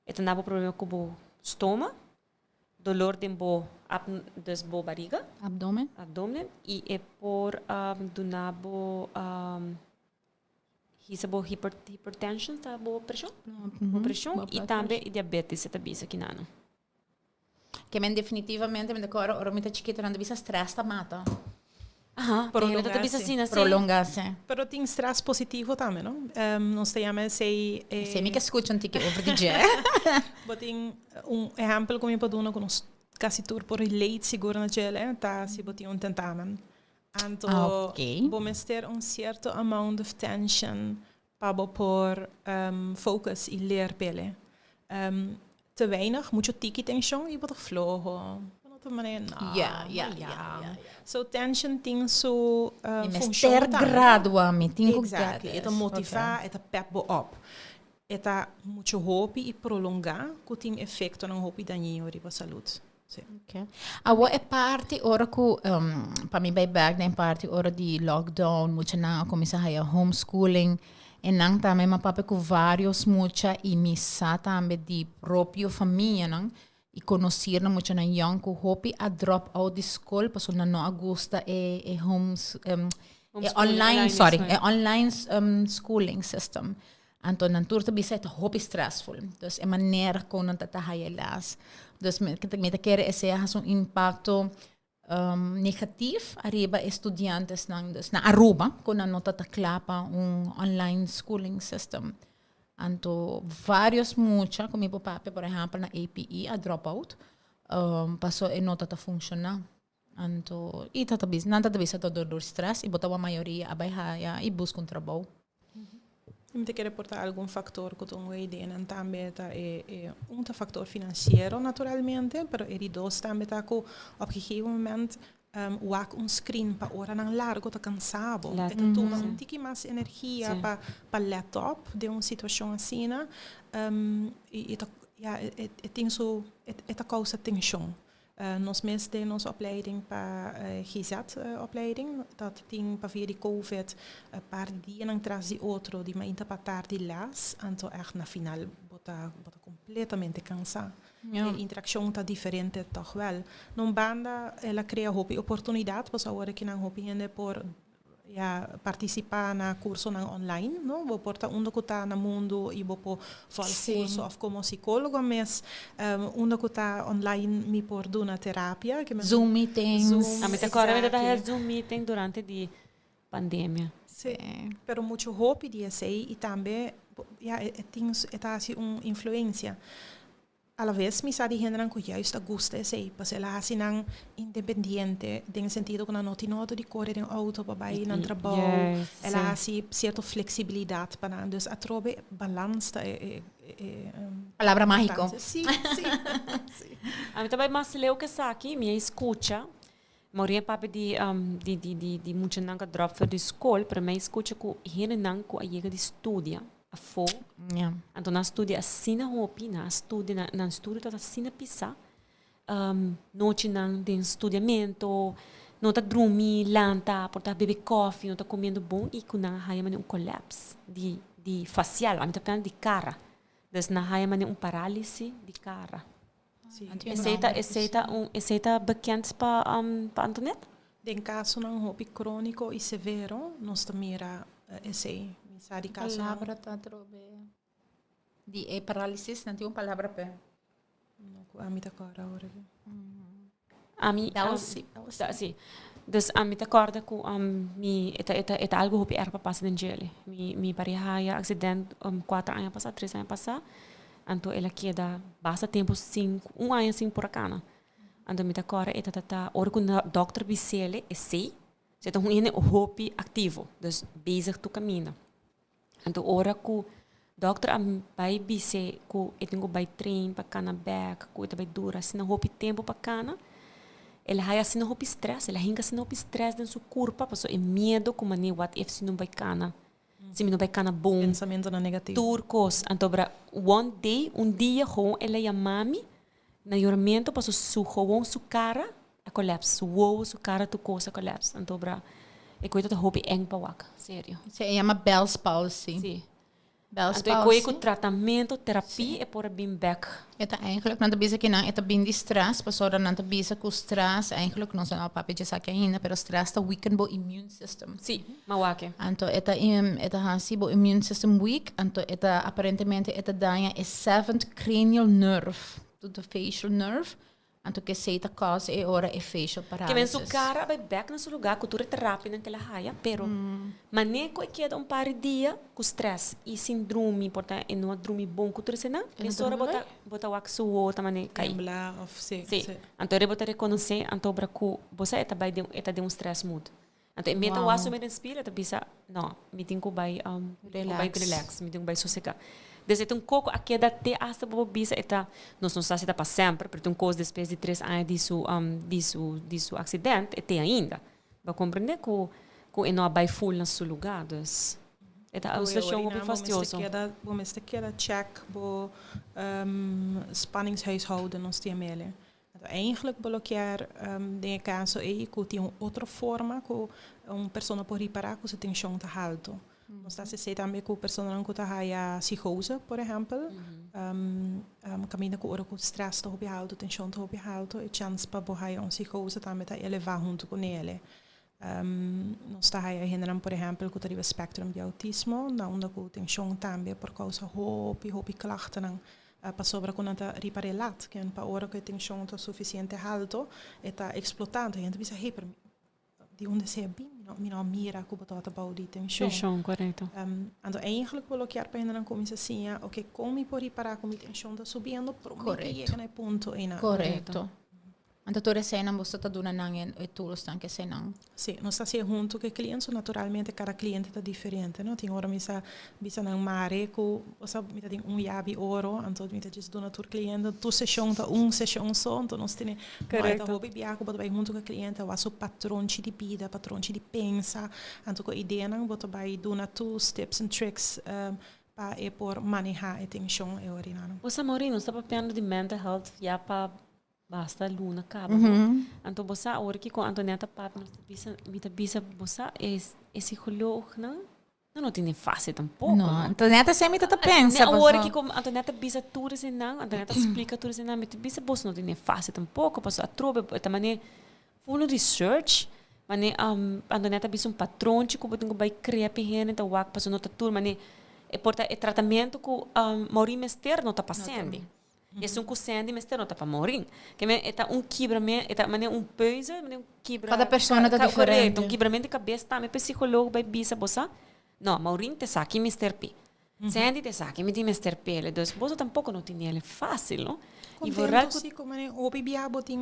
eta nabo problema com o estômago, dolor de bo barriga, abdomen e é por do nabo hisabo hypertension, tá boa pressão, e também diabetes, eta bisa que nano. Que men definitivamente men agora ora me tá chiquita não bisa stress tá mata. Prolongarse. Pero tem stress positivo também, não? Nós temos sei me que escutam que over the jet. Botem exemplo como eu posso que nós quase tudo por lei seguro na gele, tá? Se botem tentamen. Então, vamos ter certo amount of tension para por focus e ler pele. Te weinig, muito tiki tension e botar flow. So tension tem so função gradualmente tem exactly eta motivar eta pep op eta muito hope e prolongar que tem efeito na hope daninho riba saúde. Okay. Agora é parte ora que para mim back na parte ora de lockdown muito na começar a homeschooling E nang também ma papi com vários mucha e missa também de próprio família nang e conhecer na mucha na young ko hopi a drop out de school passo na não agosta é online schooling system. Então na turta bisa é hopi stressful. Dus é maneira como não tá hailas. Dus me quer esse um impacto negativo arriba estudiantes na Aruba quando não está clapa online schooling system. Então vários mucha como meu papi por exemplo na APE a dropout passou e não está funcionando. Então e tá não tá bisa todo do stress e botar a maioria a baixar e busca trabalho. Eu quero reportar algum fator que eu ideia também é fator financeiro naturalmente, mas ele dois também tá com op momento screen para hora não largo tá cansado, então toma tique mais energia para laptop de uma situação assim, e tem so causa tensão. Nos meest de onze opleiding para GZ-opleiding, dat ting para via de COVID, paar die en tras die outro, die maar interpretar die les, então echt na final bota completamente cansado. A interação está diferente, toch wel. Num banda, ela cria oportunidade, para agora que não hopi por participar na curso online, não? Vou portar que está no mundo e vou fazer curso of como psicólogo, mas que está online me por na terapia, que Zoom meetings. A mim agora me dá Zoom meeting durante a pandemia. Sim. Pero muito hope de sei e também tem assim uma influência. Alla vez mi sa di gente che juist gusta sei, perché ela assim não independente, no sentido que não tem nada de correr em auto para ir no trabalho, ela assim certa flexibilidade para então a trobe balance palavra mágico. Sim. A mim também mais leu que sa aqui, minha escuta, moria papi de muito nanga drop for de escola, para mim escuta que gente não que a chega de estudia. A fo, então na estudo assim na hopi, na estudo tá assim na pisa, noite não tem estudamento, não tá dormir, lanta, portar beber coffee, não tá comendo bom e quando na raia mane colapso de facial, a mim tá pensando de cara, des na raia mane parálise de cara. Essa bekend para Antoinette? Den caso não hopi crônico e severo, nós mira esse palavra tá trobe de paralisia não tem uma palavra pé a mim tá agora a mim sim dus a mim tá acorda com mi eta algo hopi era para passar em gele mi pareja acidente 4 anos passado 3 anos passado então ela queda basta tempo 1 ano assim por acá então mi tá agora eta hora com o doctor bisele é sei você tá um hopi ativo dus bezig tu caminha. Então, ora que o doctor vai dizer que eu tenho que trein para cana back, que eu vai dura, se não houve tempo para cana, ela vai assim não houve stress, ela hinga assim não houve stress dentro do seu corpo, porque é medo como nem what if se não vai cana, se não vai cana bom, pensamento negativo, turcos, então para um dia com ela e a mami, na juramento para su cara a colapso, su cara tu coisa colapso, então para eu cuido da hobby eng pawak, sério. Se chama Bell's palsy. Sim. Bell's palsy. Então, eu cuido tratamento, terapia, é por bem back. Ita eigenlijk, não bisa que não, ita bem de stress, pastora não bisa que o stress, eigenlijk não sei o papi já sabe ainda, pero stress tá weaken bo immune system. Sim, mawake. Então, ita hasi bo immune system weak, então ita aparentemente ita danha a 7th cranial nerve, to the facial nerve. Então que seita causa é hora é facial paralysis. Que vem cara vai back no seu lugar, cultura terapia naquela raia, pero maneco é que é par de dia com stress e síndrome, portanto, é não dormir bom cultura senão, essa hora bota wax o também cai. Sim. Então ele bota reconhecer, então para que você está de um stress mood. Então meta o aço me inspira, tá bisa, não, me tem que vai relax, me tem que vai sossegar. Desde um pouco a queda até hasta bisa eta nós não sei se para sempre, porque coisa depois de 3 anos disso acidente até ainda. Vai compreender que não vai full na seu lugar, dus eta a situação muito fastidiosa. Vamos ter check bo spanningshuishouden ons TML. Eigenlijk bloquear de caso aí que tem outra forma que uma pessoa pode reparar que você tem chão tá alto. Nós está se também com pessoas que têm psicose, por exemplo. Caminha com ora com stress está hobby alto, tensão está hobby alto, e chance para borrar psicose também está elevar junto com ele. Nós está aí por exemplo, que tem spectrum de autismo, na onda com tensão também por causa hobby klachten para sobre quando está riparelat, que para hora que tensão está suficiente alto, está explotando, e a gente pensa, hey, de onde se é bem, não mira como está a baudir tensão. Correto. Então, eigenlijk wil ik hier bijna komen assim, oké, como por reparar como tensão está subindo, por que é ponto ina. Correto. Então, toda cena você está dando nangen e tools tan que senang. Sim, nós está se junto que clientes, naturalmente cada cliente está diferente, não? Tem hora misa nang mare ko, osa mita tem yabi oro, então mita diz dona tur cliente, tu sessão tá sessão só, então nós tem correto. Hobby biaco bota vai junto com cliente, o seu patrão de vida, patrão de pensa, então com ideia nang bota vai dona tools, tips and tricks para por manejar a tensão e orinano. Você Maurino, está papando de mental health já para basta luna cabo. Então você agora que com Antonieta Papi me bisa você é psicólogo não tem fácil tampouco. Não, Antonieta sempre tá pensa. Agora que com Antonieta bisa tudo assim não, Antonieta explica tudo assim não, me bisa você não tem fácil tampouco, porque a trobe também full research, mas Antonieta bisa patrão que como vai criar pequeno então wak para nota tudo, mas é porta é tratamento que Maurinho Mester não tá passando. E se cucende mas não tá para morrer. Que é quebramento, é peso, é quebra. Cada pessoa tá diferente. Quebramento de cabeça também psicólogo vai bisa você. Não, Maurinho te sabe Mr. P. Sandy te sabe me tem Mr. P. Então, você tampouco não tem ele fácil, não? E vorrei sim como o bebia botin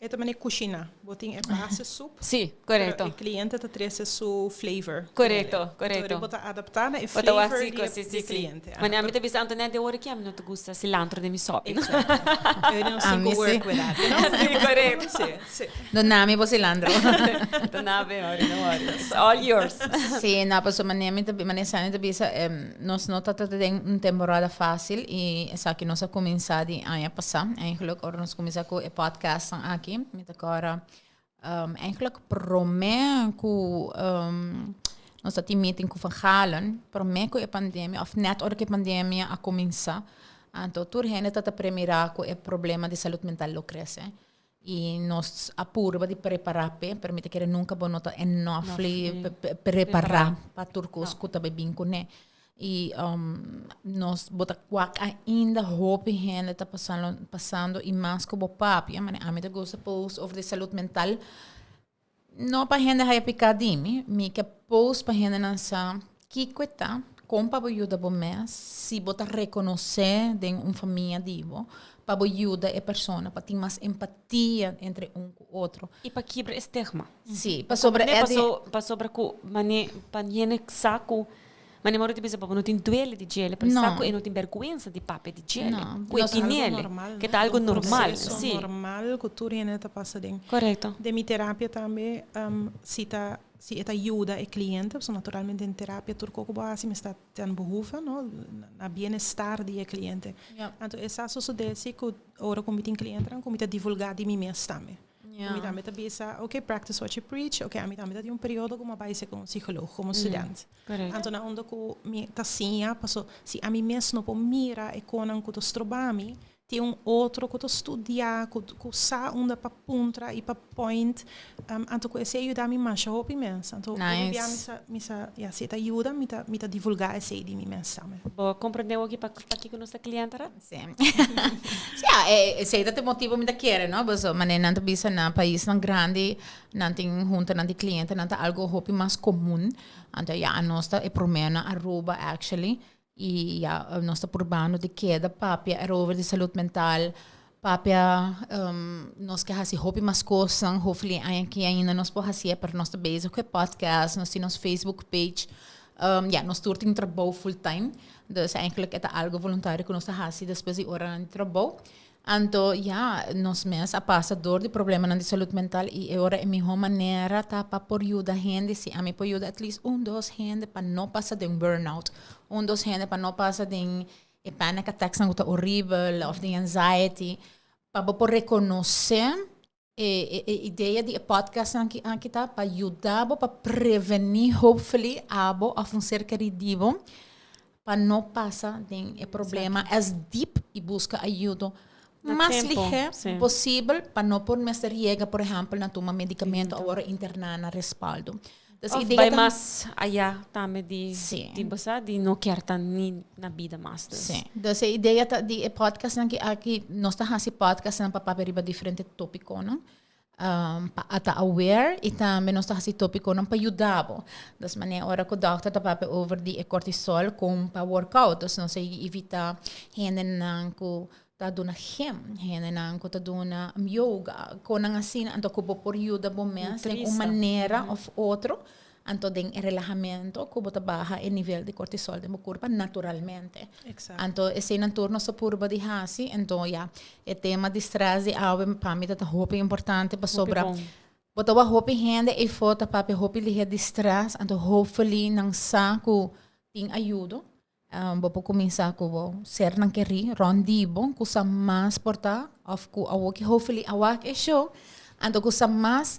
é também cozinha, botin é base soup. Sim, correto. O cliente tá traz su flavor. Correto. Então, bota adaptar na flavor do cliente. Mas a mim também anta né de hora que a mim não te gusta cilantro de mi sopa. Eu não sei work with that. Sim, correto. Sim. Donami po cilantro. Donami, no worry. It's all yours. Sim, não, mas maneira sana também nós não tá tendo uma temporada fácil e essa que nós começado a ano passado, eigenlijk agora nós começamos com o podcast aqui. Met elkaar eigenlijk promé ku nós tá meeting ku verhalen promé ku a pandemia of net ora que a pandemia a começar então tur hene tá a primeira ku é problema de saúde mental lo cresce e nós apurba de preparar permite que nunca bonota enough preparar para turcos ku tá bem com né e nós bota quack ainda hope gente está passando e mais como papi mas a mim gosta post over de saúde mental não para gente aí picadimi me que post para gente lançar que coita como para ajuda bom mês se bota reconhecer de família divo para ajuda a pessoa para ter mais empatia entre com o outro e para quebrar estigma sim para sobre com mané para gente saco. Mas não tem pessoa não tem duelo de gelo, por saco e não tem vergonha de papel de gelo. Que é algo normal, sim. Normal, que tudo está passando. Correto. De minha terapia também, se ajuda o cliente, porque naturalmente em terapia tudo que você está tendo behoefte, no, na bem-estar do cliente. Então, essa sucede que agora como tem cliente, como divulgar de mim mesmo também. A mim também ok, practice what you preach. Ok, a mim também tem período como vai ser como psicólogo, como estudante. Então, na onda que me tá assim, passou, se a mim mesmo não pode mirar e quando eu estou estudando, tem outro que estou estudando, que sa onda para puntra e para point. Então, esse ajuda a mim mais a roupa imensa. Então, eu se ajuda, me tá divulgar esse de mim mesmo. Bom, compreendeu aqui para aqui com nossa cliente, né? Sim. Esse é o motivo que me quer, não? Mas não bisa na país tão grande, não tem junta, não tem cliente, não tem algo roupa mais comum. Então, a nossa é promena Aruba, actually. E nós estamos urbano de queda, papia, é over de saúde mental, papia, nós que fazemos roupa mais coisas, hopefully aqui ainda nós podemos fazer para nós base com podcast, nós temos Facebook page, nós temos trabalho full time, então eigenlijk é algo voluntário que nós fazemos depois de hora de trabalho. Então, nós mesmos passador de problemas de saúde mental e agora é a melhor maneira para ajudar a gente, se a mim pode ajudar at least dos gente para não passar de burnout, dos gente para não passar de panic attacks que horrível, ou de anxiety, para poder reconhecer ideia de podcast aqui tá para ajudar para prevenir hopefully abo a um ser querido para não passar de problema as deep e busca ajuda mais ligeiro possível para não por mais riega por exemplo na toma medicamento agora internar na respaldo. Vai mais allá também de não querer estar na vida mais. Sim. Então a ideia de podcast aqui nós estamos fazendo podcast para papel diferente tópico, não? Para estar aware e também nós estamos fazendo tópico para ajudar. Então maneira hora que o doutor está para over de cortisol com para workout, então nós evita gente não tá dona gym, gente não tá dona yoga, com assim, então como por ajuda bom mês, de uma maneira ou outra, então tem relaxamento, como tá baixa o nível de cortisol de meu corpo naturalmente. Exato. Então esse não torna só purba de hasi, então já o tema de stress e algo para mim tá muito importante para sobra. Botar o roupa gente e foto para roupa de stress, então hopefully não saco tem ajuda. Vou começar com ser não querer rondibo kusa mais portar of ku awak hopefully awak é show ando kusa mais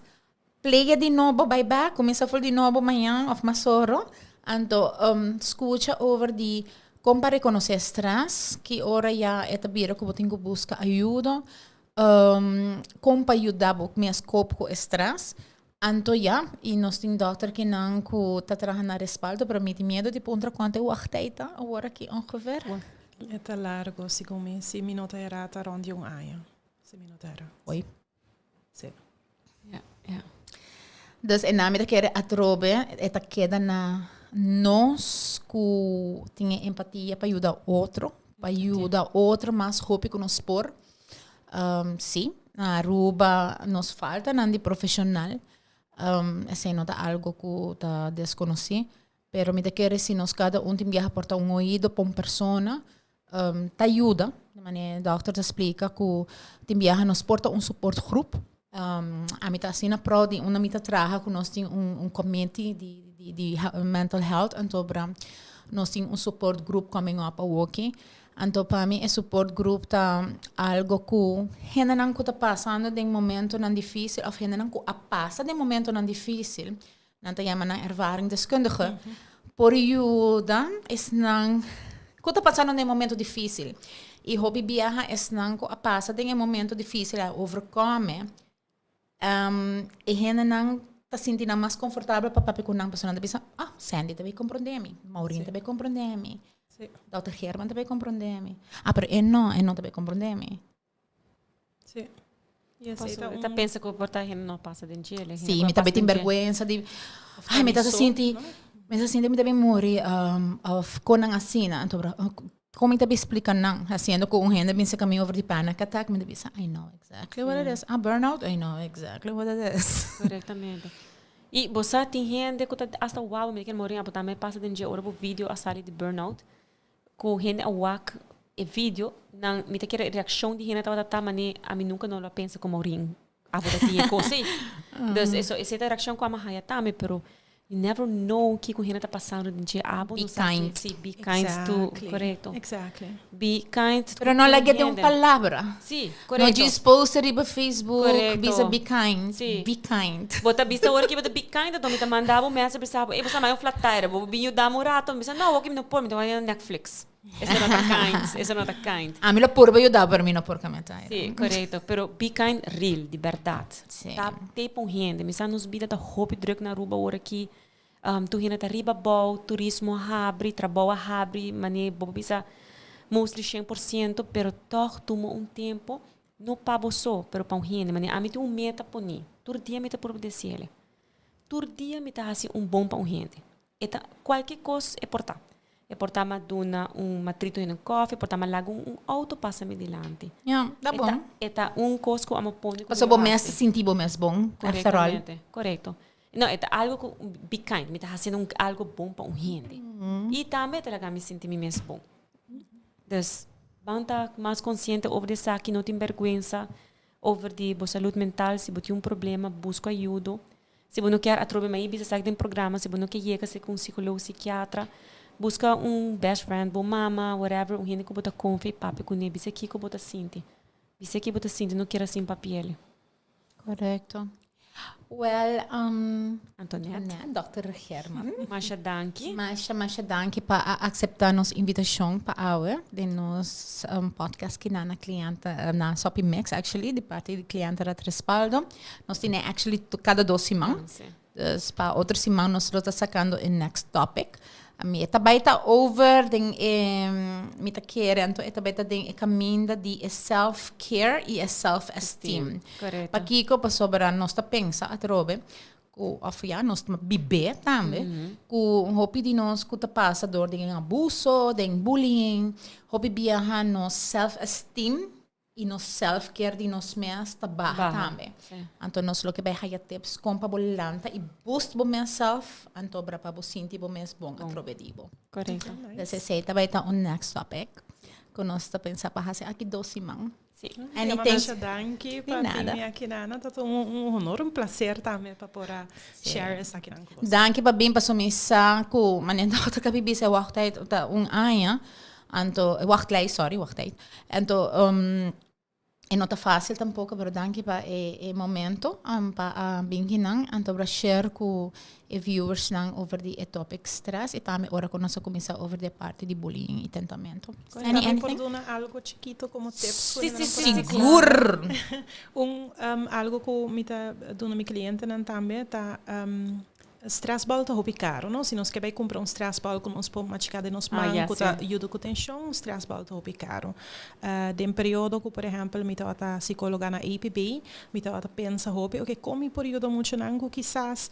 play de novo bye back começa a de novo amanhã of masoro ando escuta over de como reconhecer stress que ora já é tabira que tenho busca ajuda como ajudar o meu corpo com stress. Anto ja, e nós temos doutor que não está trabalhando na respaldo, para mim tem medo de pontra quanto eu achteita, agora aqui ongeveer. É tá largo, segundo se minuto era tá rond um ano. Se minuto era. Oi. Sim. Ja. Dus en name que a trobe, eta queda na nós que tinha empatia para ajudar outro, mas roupa que nos por. Sim, a Aruba nos falta de profissional. Esse não é algo que tá desconheci, pero me quer se nós cada tem que aportar ouído para uma pessoa, tá ajuda, de maneira o doutor explica que tem que nos porta suporte grupo, a mim tá assim na pro de uma mita trabalha que nós tem committee de mental health, então nós tem suporte group coming up a walking. Então, para mim, esse support group tá algo que gente não está passando de momento não difícil, ou gente não passa de momento não difícil, não está chamando ervaring deskundige, por ajuda, não está passando de momento difícil. E hobby viaja é não passa de momento difícil a overcome, e gente não está sentindo mais confortável para papel com uma pessoa que pensa, Sandy também compreende-me, Maureen também compreende-me. Sì. Dr. Herman também compreende-me. Pero ele não também compreende-me. Sim. Você pensa que o portagens não passa de dia? Sim, me também tem vergonha de... me está sentindo... Me está sentindo também morrer com a assina. Então, como também explica não? Haciendo com gente, pensa que me over de panic attack, me pensa, I know exactly what it is. Burnout, I know exactly what it is. Corretamente. E você tem gente que hasta uau, me quer morrer, porque também passa de dia, ora o vídeo a sair de burnout. Com gente a wak e vídeo não me quer reação de gente tá mané a mim nunca não lo pensa como ring a boda tinha coisa então isso essa reação com a mahaya também pero you never know que com gente tá passando de dia abo be kind sim be kind to correto Exactly. be kind pero não lhe dê uma palavra sim correto não diz post riba Facebook bisa be kind sí. Be kind bota bisa hora que bota be kind então me tá mandava mensagem pensava eu mais um flat tire vou vir dar um rato me não ok não pode me tá Netflix Eso não tá kind. A mim lo purba ajudar para mim não por comentar. Sim, correto. Pero be kind real, de verdade. Sim. Tá tipo gente, me nos vida tá hopi druk na ruba hora que tu hina tá riba bom, turismo abre, trabalho abre, mané bobo bisa mostly 100%, pero toch toma tempo no pabo só, pero pa gente, mané a mim tem meta poni. Tur dia me tá por decirle. Tur dia me tá assim bom pa gente. Eta qualquer coisa é portar. E portar maduna matrito em coffee, portar malago auto passa me dilante. Tá bom. Eta cosco amo pone. Passa bom mês sentir bom mês bom. Corretamente. Correto. Não, eta algo be kind, me tá fazendo algo bom para gente. E também traga me sentir me mês bom. Dus banta mais consciente over de saque, não tem vergonha over de boa saúde mental, se você tem problema, busca ajuda. Se você não quer atrobe mais bisa saque de programa, se você não quer ir com psicólogo, psiquiatra, busca best friend, boa mama, whatever, gente que bota confi, papi com ele, bisa aqui que bota sinti. Bisa aqui bota sinti, não quer assim papiele. Correcto. Well, Antoinette. Dr. Herman. Masha danki. Masha danki para aceitar nossa invitação para aula de nos podcast que na cliente na Sopi Mix actually de parte de cliente da Respaldo. Nós temos actually cada 2 semanas. Para outra semana nós estamos sacando o next topic. Mi eta baita over den mi ta querendo eta baita den caminho de self care e self-esteem. Correto. Pakiko pa sobra nós ta pensa atrobe ku afia nós ta bibe também ku hopi di nós ku ta passa dor de abuso, de bullying, hopi biahan nos self-esteem e nos self-care di nos mes ta baha também. Então nós lo que vai haya tips compa bolanta e boost bo myself anto bra pa bo sinti bo mes bom atrobedibo. Correto. Desse sei ta vai ta on next topic. Ku nós ta pensa pa hase aqui 2 semanas. Anything. Danke para vir aqui na tá honor, prazer também para poder share essa aqui com você. Danke para bem para somissa ku manenda ta kabibi sa wachtheid ta aya. Anto wachttijd. Anto e não tá fácil tampouco, pero danke para e momento para binginang anto para share com e viewers nang over the topic stress e também ora quando nós começar over the parte de bullying e tentamento. Anything? Algo chiquito como tips? Seguro. Algo que me tá dando meu cliente também tá stressball tá caro, não? Se nós queremos comprar stressball com nós por machucado nos mãos, que ajuda com tensão, stressball tá caro. Dem período que, por exemplo, me tá psicóloga na APB, me tá pensa ok, como período muito nango, quizás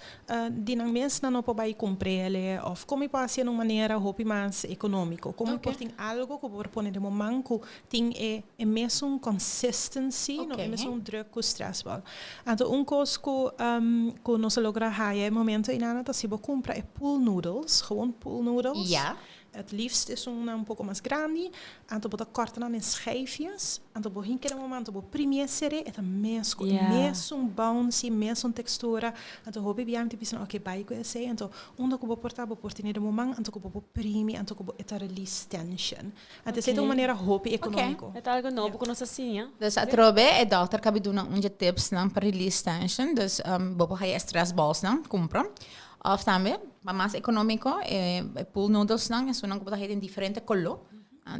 dinang mês não pode comprar ele, ou como pode ser de uma maneira mais econômica, como tem algo que por pôr de momento tem é mesmo consistency, não é mesmo druk com stressball. Então coisa que nós logra haya momento nada tá se você compra pool noodles, gewoon pool noodles. Ja. Het liefst is um pouco mais grande, então você corta em schijfjes, então você hinker momento você primeiro é mesmo bouncy, mesmo textura, então você bem tipo assim, ok, vai com esse, então onde você portar nesse momento, então você prime, então você release tension. Então é uma maneira hobby econômico. É algo novo que nós assim, ja. Dus atrobe e dokter kan doen tips para release tension, dus bobo ga je stress balls compra. Of também, mais econômico, pool noodles nang, so nang bota em diferente color.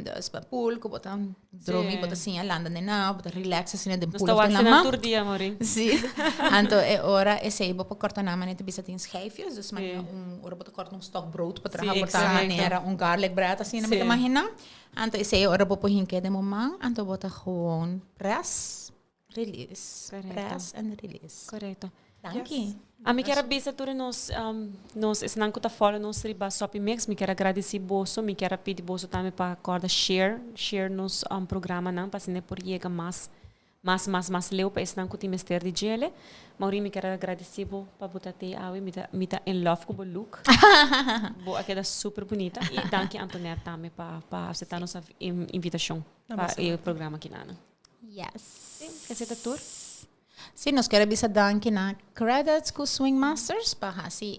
Dus para pool, que bota dormir, bota assim, landa nena, bota relax assim de pool. Nós estamos na dia, mori. Sim. Então é hora, esse aí bopo corta na maneira de bisa tem schijfjes, dus maar ora bota corta stock brood, para trabalhar botar maneira garlic bread assim, não me imagina. Então esse aí ora bopo hinke de momang, então bota gewoon press, release, press and release. Correto. Danke. A mim quero bisa tudo nós não que tá fora nós riba Sopi Mix, me quero agradecer bolso, me quero pedir bolso também para acorda share nos programa não para se por chega mais leu para esse não que tem mestre de gele. Mauri me quero agradecer para botar te awe me tá in love com o look. Boa aquela super bonita e danke Antoinette também para aceitar nossa invitação para o programa aqui nana. Yes. Quer ser tutor? Sim, nós queremos danke na credits com Swing Masters para assim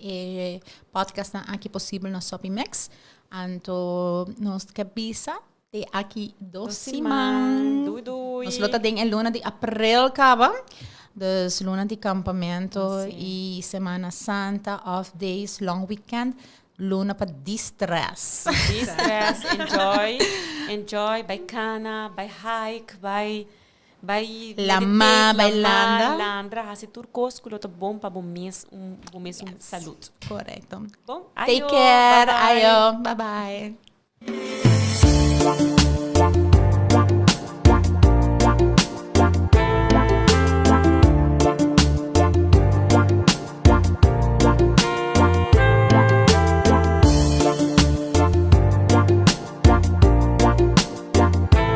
podcast na aqui possível na Sopi Mix. Então nós queremos ter aqui 2 semanas. Nós lota tem a luna de abril acaba, dus luna de campamento e Semana Santa, off days, long weekend. Luna para distress. Enjoy, by cana, by hike, by Lama, Landra, hasi turcos, kulota bom para bom mês saúde. Correto. Bom, take care, bye bye.